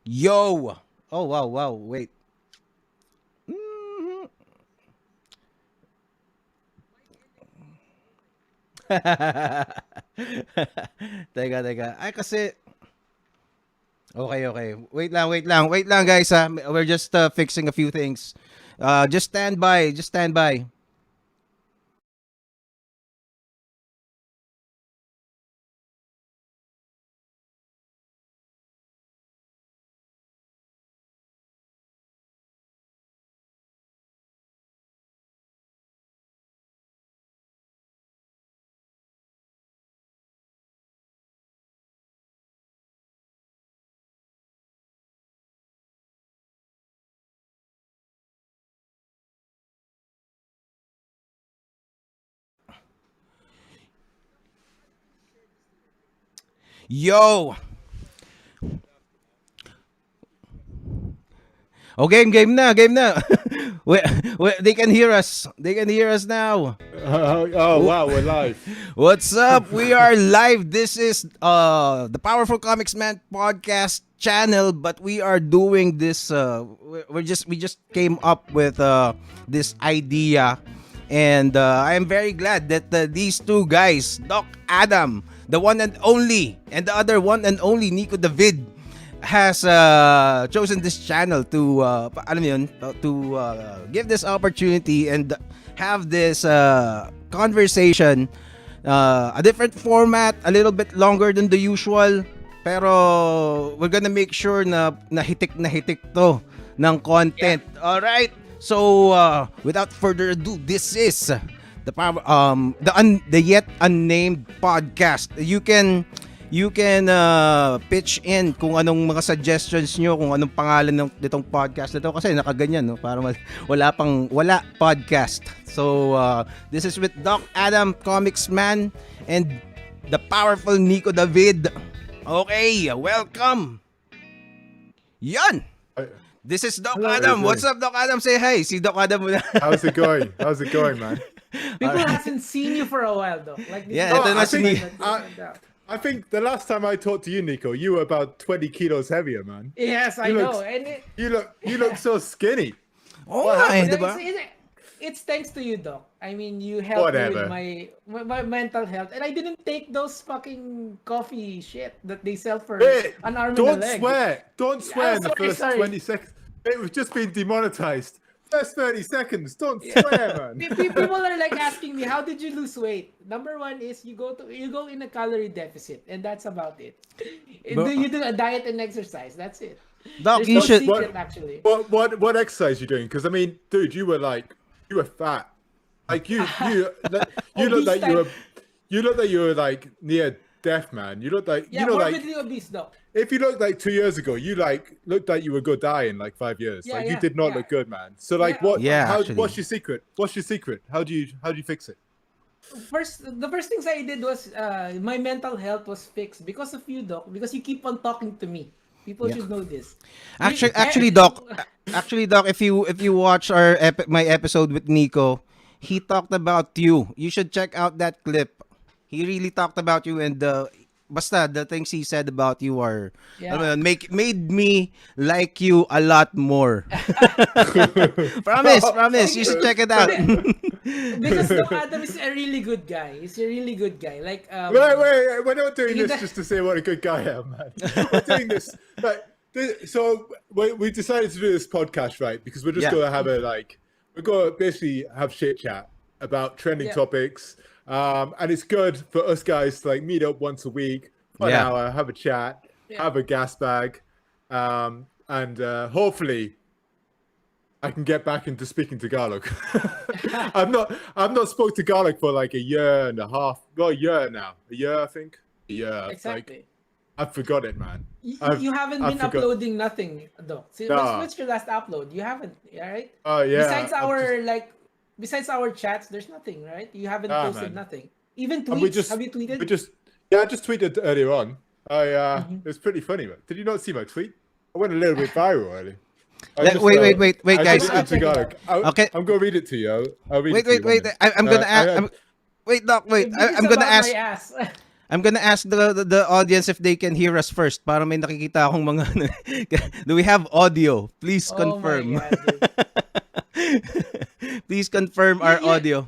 Yo! Oh, wow, wow. Wait. Mhm. Teka. Ay, kasi... Okay. Wait lang, guys, ha. We're just fixing a few things. Just stand by. Just stand by. Yo! Oh, game na. we, they can hear us. They can hear us now. Oh wow, we're live. What's up? We are live. This is the Powerful Komiksman podcast channel, but we are doing this we just came up with this idea, and I am very glad that these two guys, Doc Adam, the one and only, and the other one and only Nico David, has chosen this channel to alam mo yun, to give this opportunity and have this conversation, a different format, a little bit longer than the usual, pero we're gonna make sure na hitik to ng content. All right, so without further ado, this is the yet unnamed podcast. You can pitch in kung anong mga suggestions nyo, kung anong pangalan nitong podcast na to, kasi nakaganyan, no? Para wala podcast. So this is with Doc Adam, Komiksman, and the powerful Nico David. Okay, welcome. Yan. This is Doc Hello, Adam. everybody. What's up, Doc Adam? Say hi. Si Doc Adam muna. How's it going? How's it going, man? People hasn't seen you for a while though. Like this Yeah, ito I na si think- Nico. I think the last time I talked to you, Nico, you were about 20 kilos heavier, man. Yes, I You know. look- And You look so skinny. Oh, ay, it's, diba? it's thanks to you, Doc. I mean, you helped me Whatever. with my mental health, and I didn't take those fucking coffee shit that they sell for Hey, an arm don't and a leg. swear. Don't swear in the sorry, first sorry. 20 seconds. It was just been demonetized. First 30 seconds. Don't swear, man. People are like asking me, how did you lose weight? Number one is you go in a calorie deficit, and that's about it. You do a diet and exercise. That's it. Doc, There's you no should. secret, actually. What exercise you doing? Because I mean, dude, you were fat. Like you look like you look like you were like near death, man. You look like Yeah, you know like morbidly obese, Doc. if you looked like 2 years ago, you looked like you were gonna die in like 5 years. Yeah, like you yeah, did not yeah. look good, man. So like Yeah, what? Yeah, actually. What's your secret? What's your secret? How do you fix it? The first things I did was my mental health was fixed because of you, Doc. Because you keep on talking to me. People should know this. Actually, Doc. If you watch my episode with Nico, he talked about you. You should check out that clip. He really talked about you, and basta the things he said about you are made me like you a lot more. Promise. You should check it out. Because Doc Adam is a really good guy. He's a really good guy. Like Wait, we're not doing You this know- just to say what a good guy I am, man. We're doing this so we decided to do this podcast, right? Because we're just Yeah. gonna have we're gonna basically have shit chat about trending Yeah. topics. And it's good for us guys to like meet up once a week, 1 Yeah. hour, have a chat, Yeah. have a gas bag, and hopefully I can get back into speaking Tagalog. I've not spoke Tagalog for like a year and a half. Well, a year now. A year, I think. A year. exactly. Like, I've forgot it, man. You haven't I been forgot. uploading nothing, Doc. See, Nah. what's your last upload? You haven't, right? Oh yeah. Besides our chats, there's nothing, right? You haven't Nah, posted man. nothing. Even And we tweets. just- Have you tweeted? I just tweeted earlier on. It was pretty funny, man. Did you not see my tweet? I went a little bit viral earlier. Wait, I guys. just did Tagalog. Okay. I'm gonna read it to you. I'll read it to you. Wait. I'm gonna ask. Wait, Doc. Wait. This I'm is gonna about ask. my ass. I'm gonna ask the audience if they can hear us first para may nakikita akong mga do we have audio? Please Oh my confirm. god, dude. Please confirm our Yeah. audio.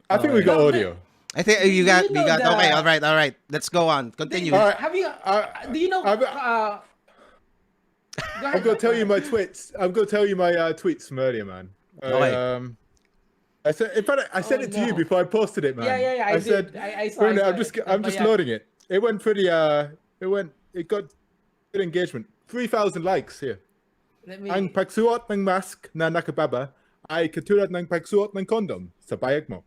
I think we got No, audio. I think Do you you got we know got the- okay, all right. Let's go on. Continue. All right. Have you? Do you know? I'm- Go I'm ahead, gonna Doc, tell go you ahead. my tweets. I'm gonna tell you my tweets from earlier, man. Okay. I said, in fact, I said Oh, it to you no. before I posted it, man. Yeah. I said, did. I saw. "Bro, I saw I'm just it. I'm just Tampayan. loading it. It went pretty. It got good engagement. 3,000 likes here. Let me. Ang pagsuot ng mask na nakababa ay katulad ng pagsuot ng condom sa bayag mo."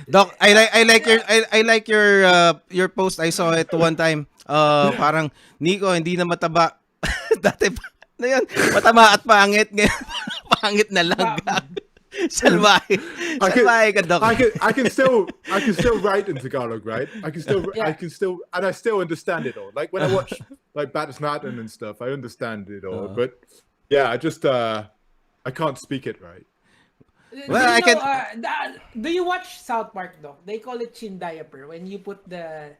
Doc, I like your post. I saw it one time. Parang Nico hindi na mataba. Dati pa ano yun? Matama at pangit ngayon. Pangit na lang. Salbahe. Salbahe ka, Doc. I can still write in Tagalog, right? I can still and I still understand it all. Like when I watch like Batman and stuff, I understand it all. But yeah, I just I can't speak it right. Well, I can. Do you watch South Park, Doc? They call it chin diaper. When you put the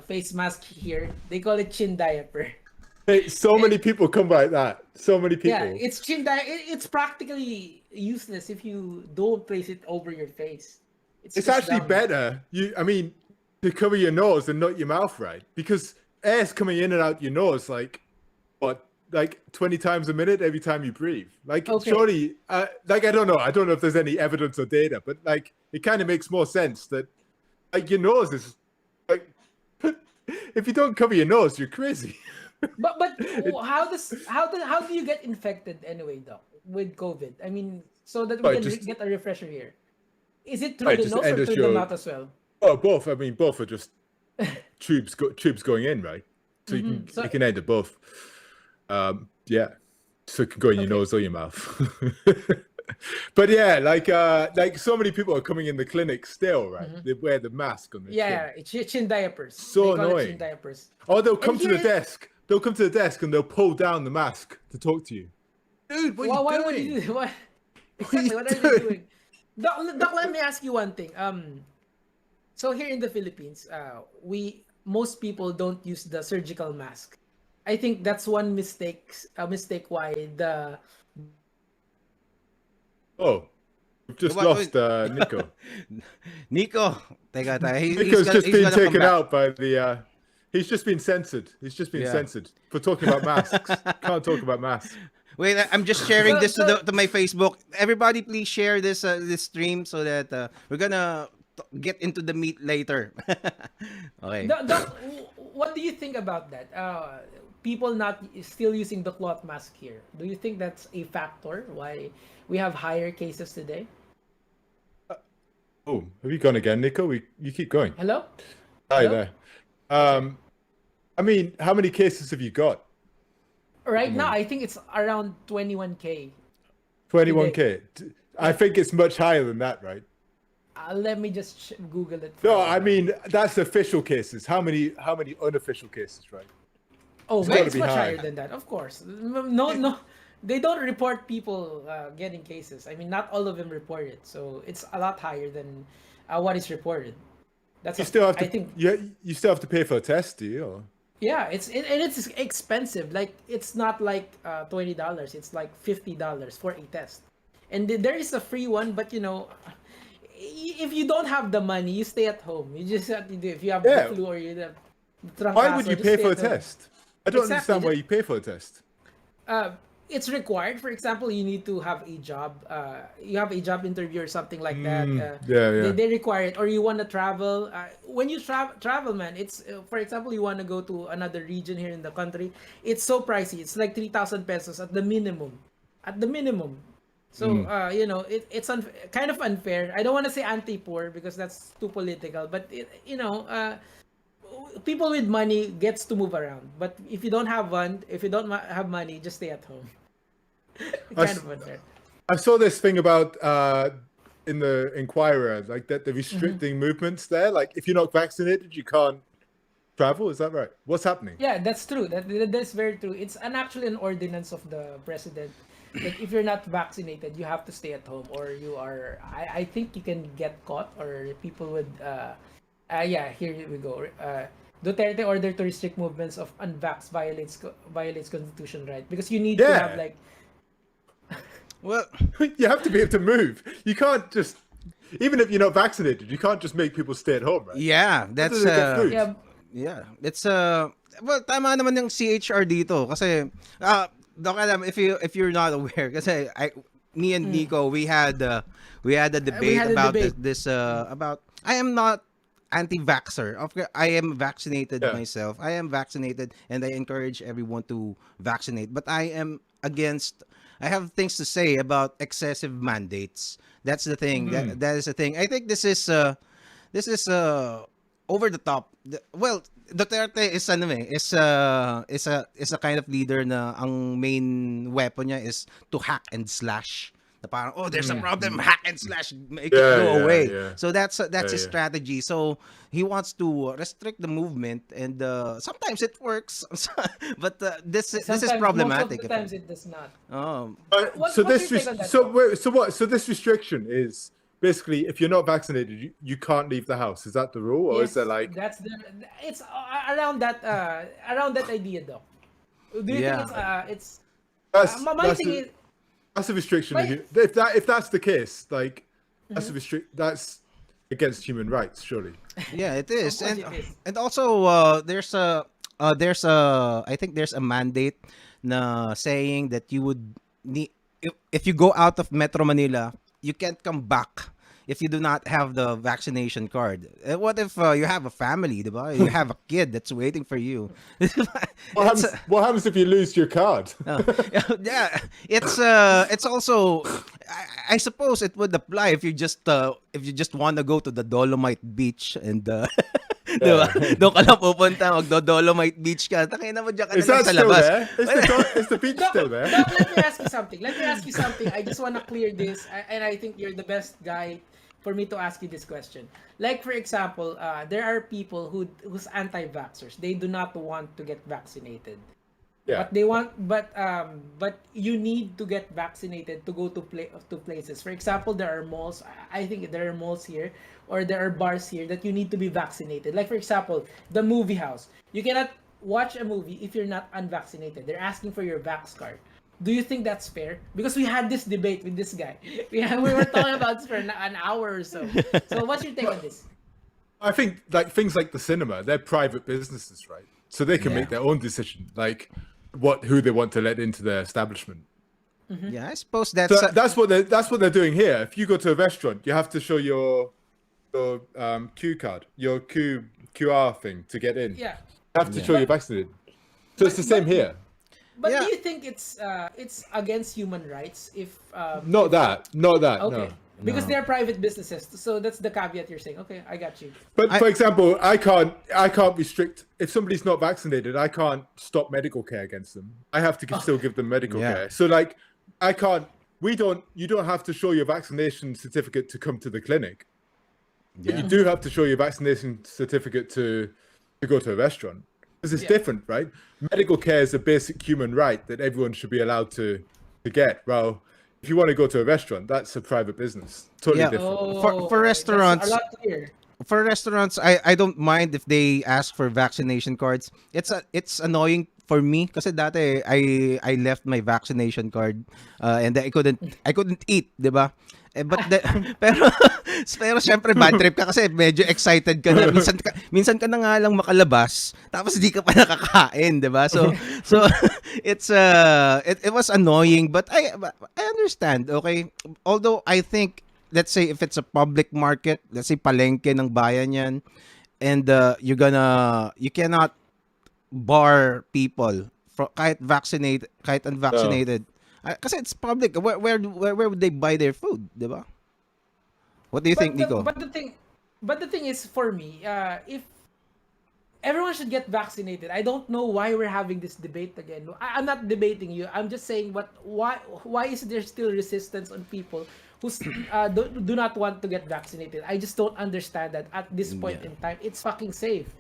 face mask here, they call it chin diaper. Hey, so many people come by that. So many people. Yeah, it's chin diaper. It's practically useless if you don't place it over your face. It's just actually dumb. better. I mean, to cover your nose and not your mouth, right? Because air's coming in and out your nose like 20 times a minute every time you breathe. Like Okay. surely, like I don't know if there's any evidence or data, but like it kind of makes more sense that like your nose is like if you don't cover your nose, you're crazy. But how do you get infected anyway, Doc, with COVID? I mean, so that we Right, can just- get a refresher here. Is it through Right, the just nose or end through the the show. mouth as well? Oh, both. I mean, both are just tubes going in, right? So you So- can end it both. Yeah. So it can go in your nose or your mouth. But yeah, like so many people are coming in the clinic still, right? They wear the mask on their chin. Yeah, it's chin diapers. So They call it annoying. chin diapers. Or they'll come to the here- desk. They'll come to the desk and they'll pull down the mask to talk to you. Dude, what Why are would you doing? you do what? Exactly, what are you you doing? Doc, let me ask you one thing. So here in the Philippines, most people don't use the surgical mask. I think that's one mistake why the Oh, we've just What- lost Nico. Nico, teka. Nico's just he's been gonna come taken back. out by the. He's just been censored. He's just been Yeah. censored for talking about masks. Can't talk about masks. Wait, I'm just sharing So- this so- to my Facebook. Everybody, please share this this stream so that we're gonna get into the meat later. Okay. Doc, what do you think about that? People not still using the cloth mask here. Do you think that's a factor why we have higher cases today? Oh, have you gone again, Nico? You keep going. Hello? Hi Hello? there. I mean, how many cases have you got? Right now, I think it's around 21K. 21K. I think it's much higher than that, right? Let me just Google it. No, first. I mean that's official cases. How many unofficial cases, right? Oh, gotta it's be much high. higher than that, of course. No, they don't report people getting cases. I mean, not all of them report it, so it's a lot higher than what is reported. That's You still have to. I think. You still have to pay for a test, do you? Or? Yeah, it's expensive. Like it's not like $20. It's like $50 for a test, and there is a free one. But if you don't have the money, you stay at home. You just have to do. If you have Yeah. the flu or you have Why would you just pay stay for a at home. test? I don't Exactly, understand why you pay for a test. It's required. For example, you need to have a job. You have a job interview or something like that. yeah. They require it. Or you want to travel. When you travel, man, it's for example, you want to go to another region here in the country. It's so pricey. It's like 3,000 pesos at the minimum. At the minimum. So it's kind of unfair. I don't want to say anti-poor because that's too political. But people with money gets to move around. But if you don't have have money, just stay at home. Kind of unfair. I saw this thing about in the Inquirer, like that they're restricting movements there. Like if you're not vaccinated, you can't travel. Is that right? What's happening? Yeah, that's true. That's very true. It's actually an ordinance of the president. Like if you're not vaccinated, you have to stay at home, or you are. I think you can get caught, or people would. Yeah, here we go. Duterte ordered to restrict movements of unvax violates constitution right, because you need to have like. Well, You have to be able to move. You can't just, even if you're not vaccinated, you can't just make people stay at home, right? yeah, that's do they get food? Yeah, it's well, tama naman yung CHR dito kasi Doc Adam, if you're not aware, kasi me and Nico, we had a debate about this about I am not anti-vaxxer. I am vaccinated myself. I am vaccinated and I encourage everyone to vaccinate. But I am against. I have things to say about excessive mandates. That's the thing. That is the thing. I think this is over the top. Well, Duterte is a kind of leader na ang main weapon niya is to hack and slash. Na parang, oh, there's a problem, hack and slash, make it go away. Yeah. So that's his strategy. So he wants to restrict the movement, and sometimes it works, but this is problematic. Most of the times it does not. So this restriction is basically if you're not vaccinated, you can't leave the house. Is that the rule, or is there like? It's around that idea, though. Do you think it's? That's a restriction. If that's the case, like that's against human rights, surely. Yeah, it is, and also there's a I think there's a mandate na saying that you would need if you go out of Metro Manila, you can't come back if you do not have the vaccination card. What if you have a family, diba? You have a kid that's waiting for you. What happens if you lose your card? Yeah, it's also I suppose it would apply if you just want to go to the Dolomite Beach and diba? Doon ka lang pupunta, magdo-Dolomite Beach ka. Takina mo dyan ka na lang sa labas. Is the beach still there? Doc, let me ask you something. I just want to clear this, and I think you're the best guy for me to ask you this question. Like, for example, there are people who's anti-vaxxers. They do not want to get vaccinated. Yeah. But you need to get vaccinated to go to places. For example, there are malls. I think there are malls here, or there are bars here that you need to be vaccinated. Like, for example, the movie house. You cannot watch a movie if you're not unvaccinated. They're asking for your vax card. Do you think that's fair? Because we had this debate with this guy. We were talking about this for an hour or so. So what's your take on this? I think like things like the cinema, they're private businesses, right? So they can make their own decision, like who they want to let into their establishment. Mm-hmm. Yeah, I suppose that's what they're doing here. If you go to a restaurant, you have to show your Q card, your QR thing to get in. Yeah, you have to show you're vaccinated. So it's the same here. But do you think it's against human rights if not that okay. Because they're private businesses, so that's the caveat you're saying. Okay, I got you. But for example, I can't restrict if somebody's not vaccinated. I can't stop medical care against them. I have to still give them medical care. So like, I can't. You don't have to show your vaccination certificate to come to the clinic. Yeah. But you do have to show your vaccination certificate to go to a restaurant. Because it's different, right? Medical care is a basic human right that everyone should be allowed to get. Well, if you want to go to a restaurant, that's a private business. Totally different. For restaurants, that's a lot clearer. For restaurants, I don't mind if they ask for vaccination cards. It's annoying for me kasi dati I left my vaccination card and I couldn't eat, 'di ba? Pero syempre bad trip ka kasi medyo excited ka na, minsan ka na nga lang makalabas tapos di ka pa nakakain, 'di ba? So it was annoying, but I understand, okay? Although I think, let's say if it's a public market, let's say palengke ng bayan yan, and you cannot bar people kahit unvaccinated. Kasi it's public. Where would they buy their food, di ba? What do you think, Nico? But the thing is, for me, if everyone should get vaccinated, I don't know why we're having this debate again. I'm not debating you. I'm just saying, why is there still resistance on people who do not want to get vaccinated? I just don't understand that at this point in time. It's fucking safe.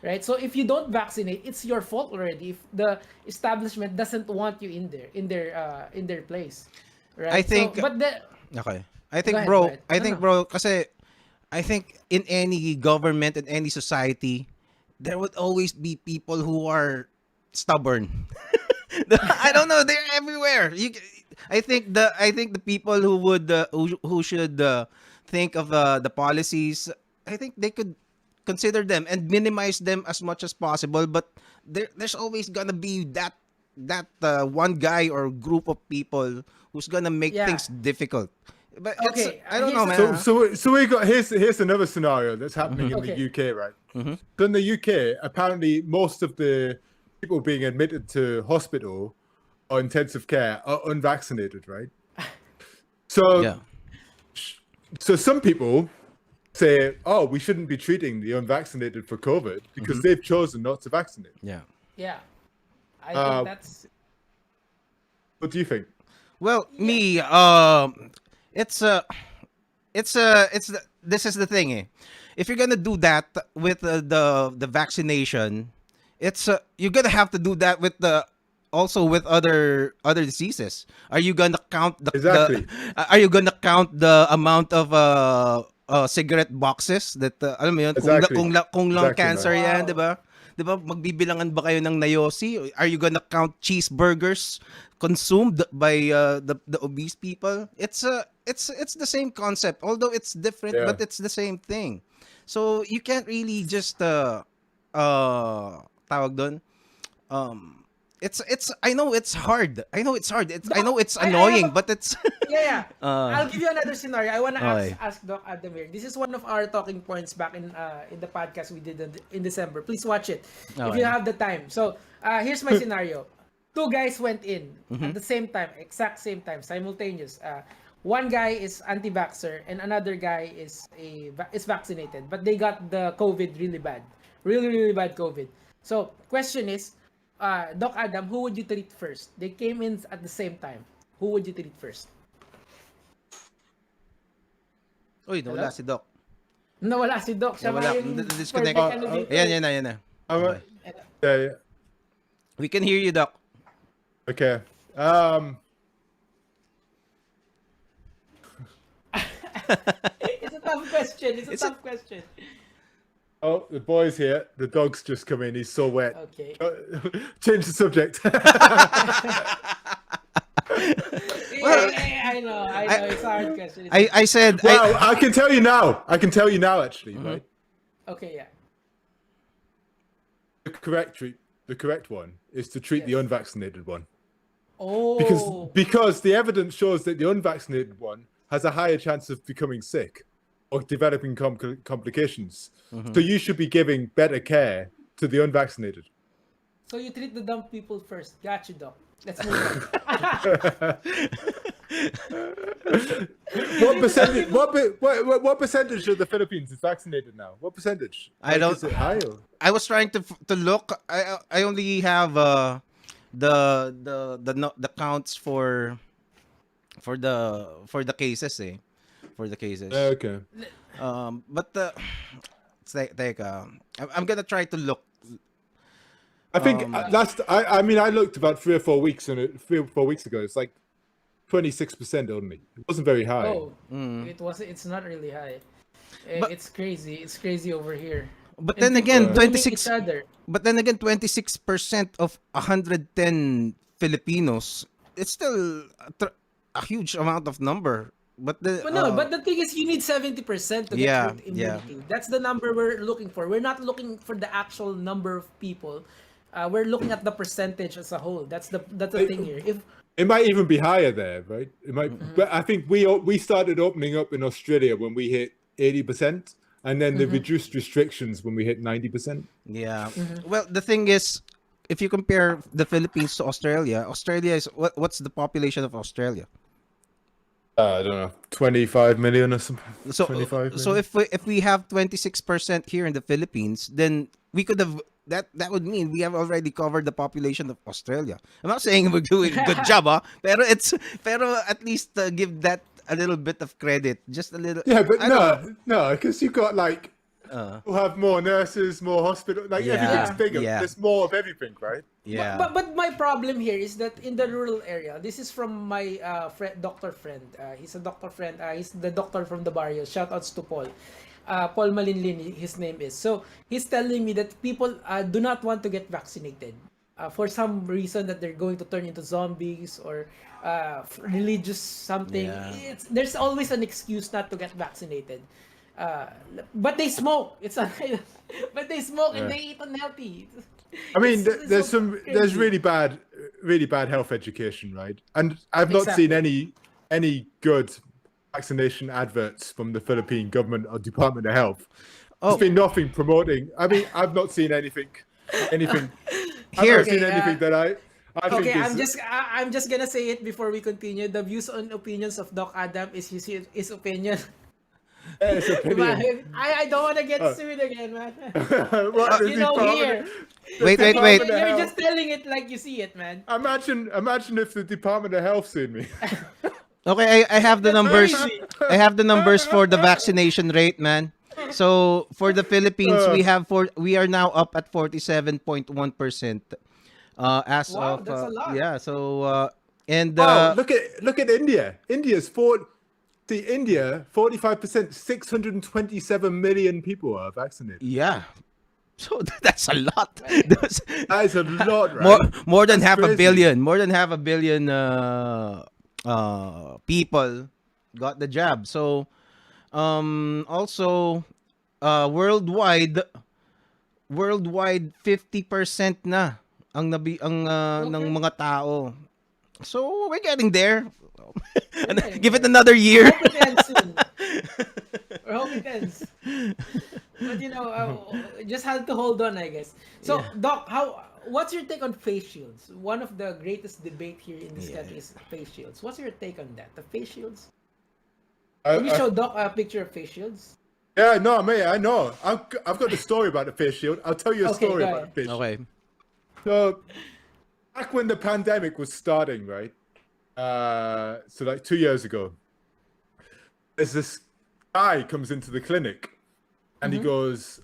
right? So if you don't vaccinate, it's your fault already. If the establishment doesn't want you in their place, right? I think So, but the okay. I go think ahead, go bro, ahead. I No, think no. bro kasi I think in any government in any society there would always be people who are stubborn. I don't know, they're everywhere. I think the people who would who should think of the policies, I think they could consider them and minimize them as much as possible, but there's always going to be that one guy or group of people who's going to make Yeah. things difficult. But it's Okay. I don't know, Here's man. So we got here's another scenario that's happening in Okay. the UK, right? So in the UK, apparently most of the people being admitted to hospital or intensive care are unvaccinated, right? So Yeah. so some people say, oh, we shouldn't be treating the unvaccinated for COVID because they've chosen not to vaccinate. Yeah. Yeah. I Uh, think that's What do you think? Well, me, it's this is the thing, eh. If you're gonna do that with the vaccination, it's you're gonna have to do that with the also with other diseases. Are you gonna count Exactly. are you gonna count the amount of cigarette boxes that alam mo yun, Exactly. kung lung Exactly, cancer man. yan, Wow. 'di ba? 'Di ba magbibilangan ba kayo ng nayosi? Are you gonna count cheeseburgers consumed by the obese people? It's the same concept, although it's different, Yeah. but it's the same thing. So you can't really just tawag doon. It's I know it's hard. I know it's hard. I know it's I annoying, have a- but it's yeah. I'll give you another scenario. I wanna Okay. ask Doc Adam here. This is one of our talking points back in the podcast we did in December. Please watch it if Okay. you have the time. So here's my scenario. Two guys went in at the same time, exact same time, simultaneous. One guy is anti-vaxxer and another guy is vaccinated, but they got the COVID really bad, really bad COVID. So question is, Doc Adam, who would you treat first? They came in at the same time. Who would you treat first? Uy, nawala Hello? si Doc. Nawala si Doc. Siya Nawala. nga yung Disconnect. perfect ano dito. Ayan na, ayan na. I'm Okay. yeah. We can hear you, Doc. Okay. It's a tough question. It's a It's a- tough question. Oh, the boy's here. The dog's just come in. He's so wet. Okay. Change the subject. I know. It's a hard question. I said Well, I can tell you now. I can tell you now, actually, right? Okay, yeah. The correct one is to treat the Yes. unvaccinated one Oh. because the evidence shows that the unvaccinated one has a higher chance of becoming sick or developing complications. So you should be giving better care to the unvaccinated. So you treat the dumb people first. Got you, Doc. Let's move on. What percentage of the Philippines is vaccinated now? What percentage? I don't- Is it high or? I was trying to look. I only have the counts for the cases, eh. For the cases. Okay. But teka, I'm gonna try to look. I think I mean, I looked about 3 or 4 weeks and 3 or 4 weeks ago. It's like 26% only. It wasn't very high. Oh, it's not really high. But- It's crazy. It's crazy over here. But And then again, people grooming 26. each other. But then again, 26% of 110 Filipinos. It's still a huge amount of number. But But the thing is, you need 70% to get Yeah, herd immunity. That's the number we're looking for. We're not looking for the actual number of people. We're looking at the percentage as a whole. That's the thing here. If It might even be higher there, right? It might, but I think we started opening up in Australia when we hit 80%, and then they reduced restrictions when we hit 90%. Yeah. Well, the thing is, if you compare the Philippines to Australia, Australia is what's the population of Australia? I don't know, 25 million or something. So 25 so million. if we have 26% here in the Philippines, then we could have that would mean we have already covered the population of Australia. I'm not saying we're doing a good job, pero at least give that a little bit of credit, just a little. Yeah, but I don't know. no, because you've got like We'll have more nurses, more hospital. Like Yeah, everything's bigger. yeah. There's more of everything, right? Yeah. But my problem here is that in the rural area, this is from my doctor friend. He's a doctor friend. He's the doctor from the barrio. Shout outs to Paul. Paul Malinlin, his name is. So he's telling me that people do not want to get vaccinated for some reason, that they're going to turn into zombies or religious something. Yeah. There's always an excuse not to get vaccinated. But they smoke. But they smoke and they eat unhealthy. I mean, It's there's so there's crazy. really bad health education, right? And I've not seen any good vaccination adverts from the Philippine government or Department of Health. Oh. There's been nothing promoting. I mean, I've not seen anything. I've Here. not seen anything that I think Okay, is. I'm just gonna say it before we continue. The views and opinions of Doc Adam is his opinion. It's opinion. I don't want to get sued again, man. What is You the know, Department- here. the Wait. Department of You're Health- just telling it like you see it, man. Imagine if the Department of Health sued me. Okay, I have the numbers. crazy. I have the numbers for the vaccination rate, man. So for the Philippines, we are now up at 47.1%. As Wow, of that's a lot. yeah. So and Oh, look at India. India, 45%, 627 million people are vaccinated. yeah. So that's a lot. That's- That is a lot, right? more than half a crazy. billion. More than half a billion people got the jab. So also worldwide 50% na ang ng mga tao. So we're getting there. Give it another year. Hope it ends soon. Or hope it ends. But just have to hold on, I guess. So, Doc, what's your take on face shields? One of the greatest debate here in this country is face shields. What's your take on that? The face shields? Can you show Doc a picture of face shields? Yeah, no, mate, I know. I've got a story about the face shield. I'll tell you a Okay, story go about ahead. the face shield. Okay. So, back when the pandemic was starting, right? So like 2 years ago, there's this guy comes into the clinic and he goes,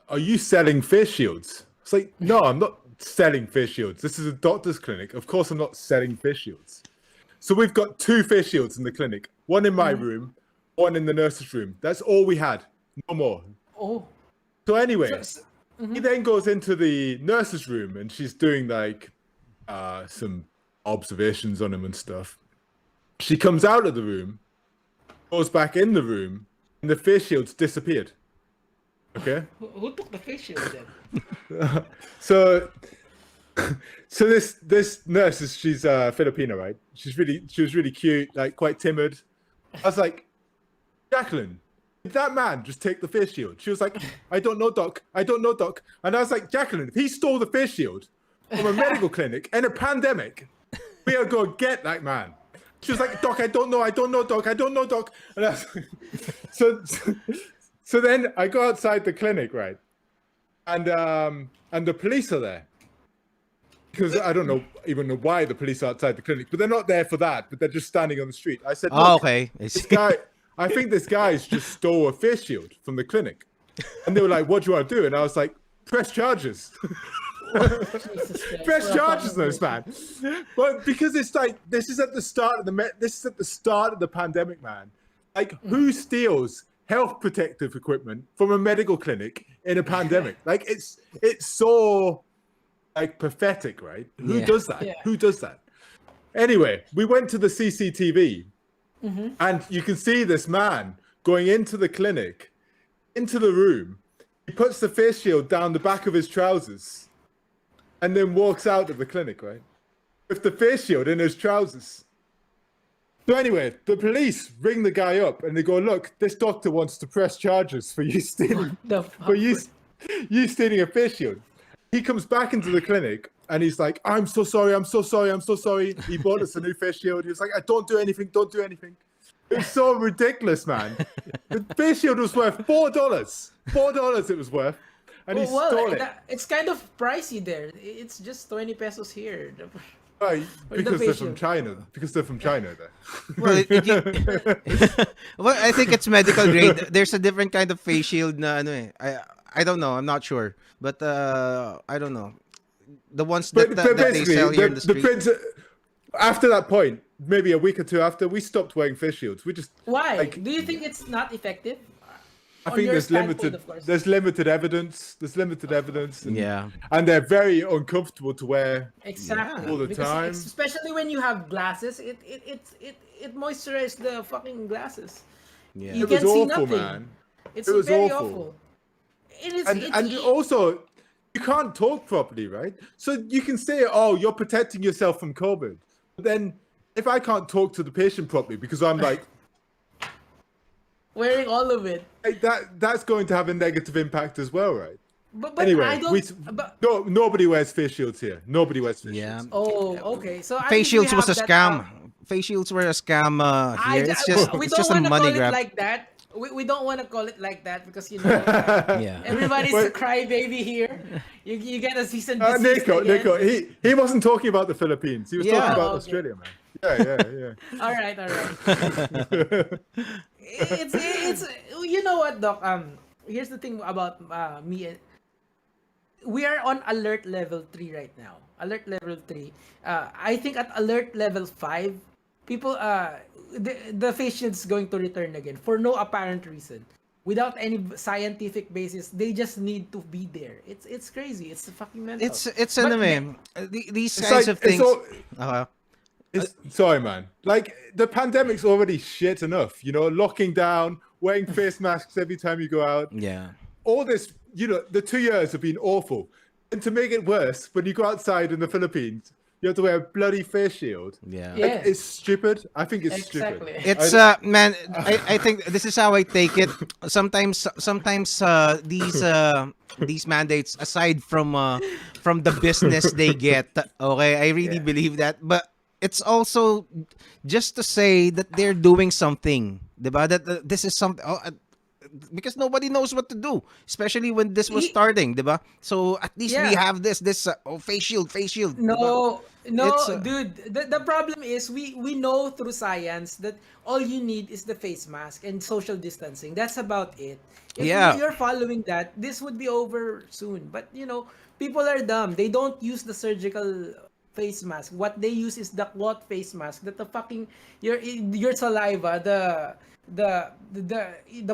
"Are you selling face shields?" It's like, "No, I'm not selling face shields. This is a doctor's clinic. Of course I'm not selling face shields." So we've got 2 face shields in the clinic. One in my room, one in the nurse's room. That's all we had. No more. Oh. So anyway, he then goes into the nurse's room and she's doing like some observations on him and stuff. She comes out of the room, goes back in the room, and the face shields disappeared. Okay? Who took the face shield then? So this nurse she's Filipino, right? She was really cute, like quite timid. I was like, "Jacqueline, did that man just take the face shield?" She was like, I don't know, doc. And I was like, "Jacqueline, if he stole the face shield from a medical clinic in a pandemic, we are going to get that man." She was like, "Doc, I don't know, doc. And I was like, so then I go outside the clinic, right? And the police are there. Because I don't even know why the police are outside the clinic, but they're not there for that, but they're just standing on the street. I said, Oh, "Look, okay. I think this guy's just stole a face shield from the clinic." And they were like, "What do you want to do?" And I was like, "Press charges." Jesus Christ. Press charges on this man. But because it's like this is at the start of the pandemic, man. Like, who steals health protective equipment from a medical clinic in a pandemic? Like, it's so like pathetic, right? Who Yeah. does that? Yeah. Who does that? Anyway, we went to the CCTV and you can see this man going into the clinic, into the room. He puts the face shield down the back of his trousers and then walks out of the clinic, right? With the face shield in his trousers. So anyway, the police ring the guy up and they go, "Look, this doctor wants to press charges for you stealing, The fuck? for you stealing a face shield." He comes back into the clinic and he's like, I'm so sorry. He bought us a new face shield. He was like, don't do anything. It's so ridiculous, man. The face shield was worth $4. $4 it was worth. And he stole it. It's kind of pricey there. It's just 20 pesos here. Right, Or the because they're face from shield. China. Because they're from China, then. Well, well, I think it's medical grade. There's a different kind of face shield na ano eh. I don't know. I'm not sure. But I don't know. The ones but that they basically, sell here in the the street. prince. After that point, maybe a week or two after, we stopped wearing face shields. We just Why? like. Do you think it's not effective? I On think your there's standpoint, limited. of course. There's limited evidence. There's limited evidence. And, Yeah. and they're very uncomfortable to wear. Exactly. All the Because time. especially when you have glasses, it moisturizes the fucking glasses. Yeah. You It was can see awful, nothing. man. It's It was very awful. awful. It is. And also, you can't talk properly, right? So you can say, "Oh, you're protecting yourself from COVID," but then if I can't talk to the patient properly because I'm like wearing all of it. that's going to have a negative impact as well, right? But Anyway, I don't. But, nobody wears face shields here. Nobody wears face Yeah. shields. oh, okay. So I Face think we shields was a have that, scam. Face shields were a scam here. It's just we it's don't just a want to money call grab. it like that. We don't want to call it like that because you know Yeah. everybody's a Wait. crybaby here. You get a season desist Nico, again. Nico, he wasn't talking about the Philippines. He was Yeah. talking about Oh, okay. Australia, man. Yeah. All right. It's you know what, Doc? Here's the thing about me. We are on alert level 3 right now. Alert level 3. I think at alert level 5, people the face shield's going to return again for no apparent reason. Without any scientific basis, they just need to be there. It's crazy. It's fucking mental. It's But ano man. These It's kinds like- of things. it's all- Uh-huh. Sorry, man. Like the pandemic's already shit enough. You know, locking down, wearing face masks every time you go out. Yeah. All this, you know, the 2 years have been awful. And to make it worse, when you go outside in the Philippines, you have to wear a bloody face shield. Yeah. Yeah. Like, it's stupid. I think it's Exactly. stupid. It's man, I think this is how I take it. Sometimes these mandates, aside from the business they get, okay, I really believe that. But it's also just to say that they're doing something, diba? That this is something. Because nobody knows what to do, especially when this was starting, diba? So at least we have this face shield. No, It's, dude. The problem is we know through science that all you need is the face mask and social distancing. That's about it. If you're following that, this would be over soon. But you know, people are dumb. They don't use the surgical face mask. What they use is the cloth face mask that the fucking your saliva, the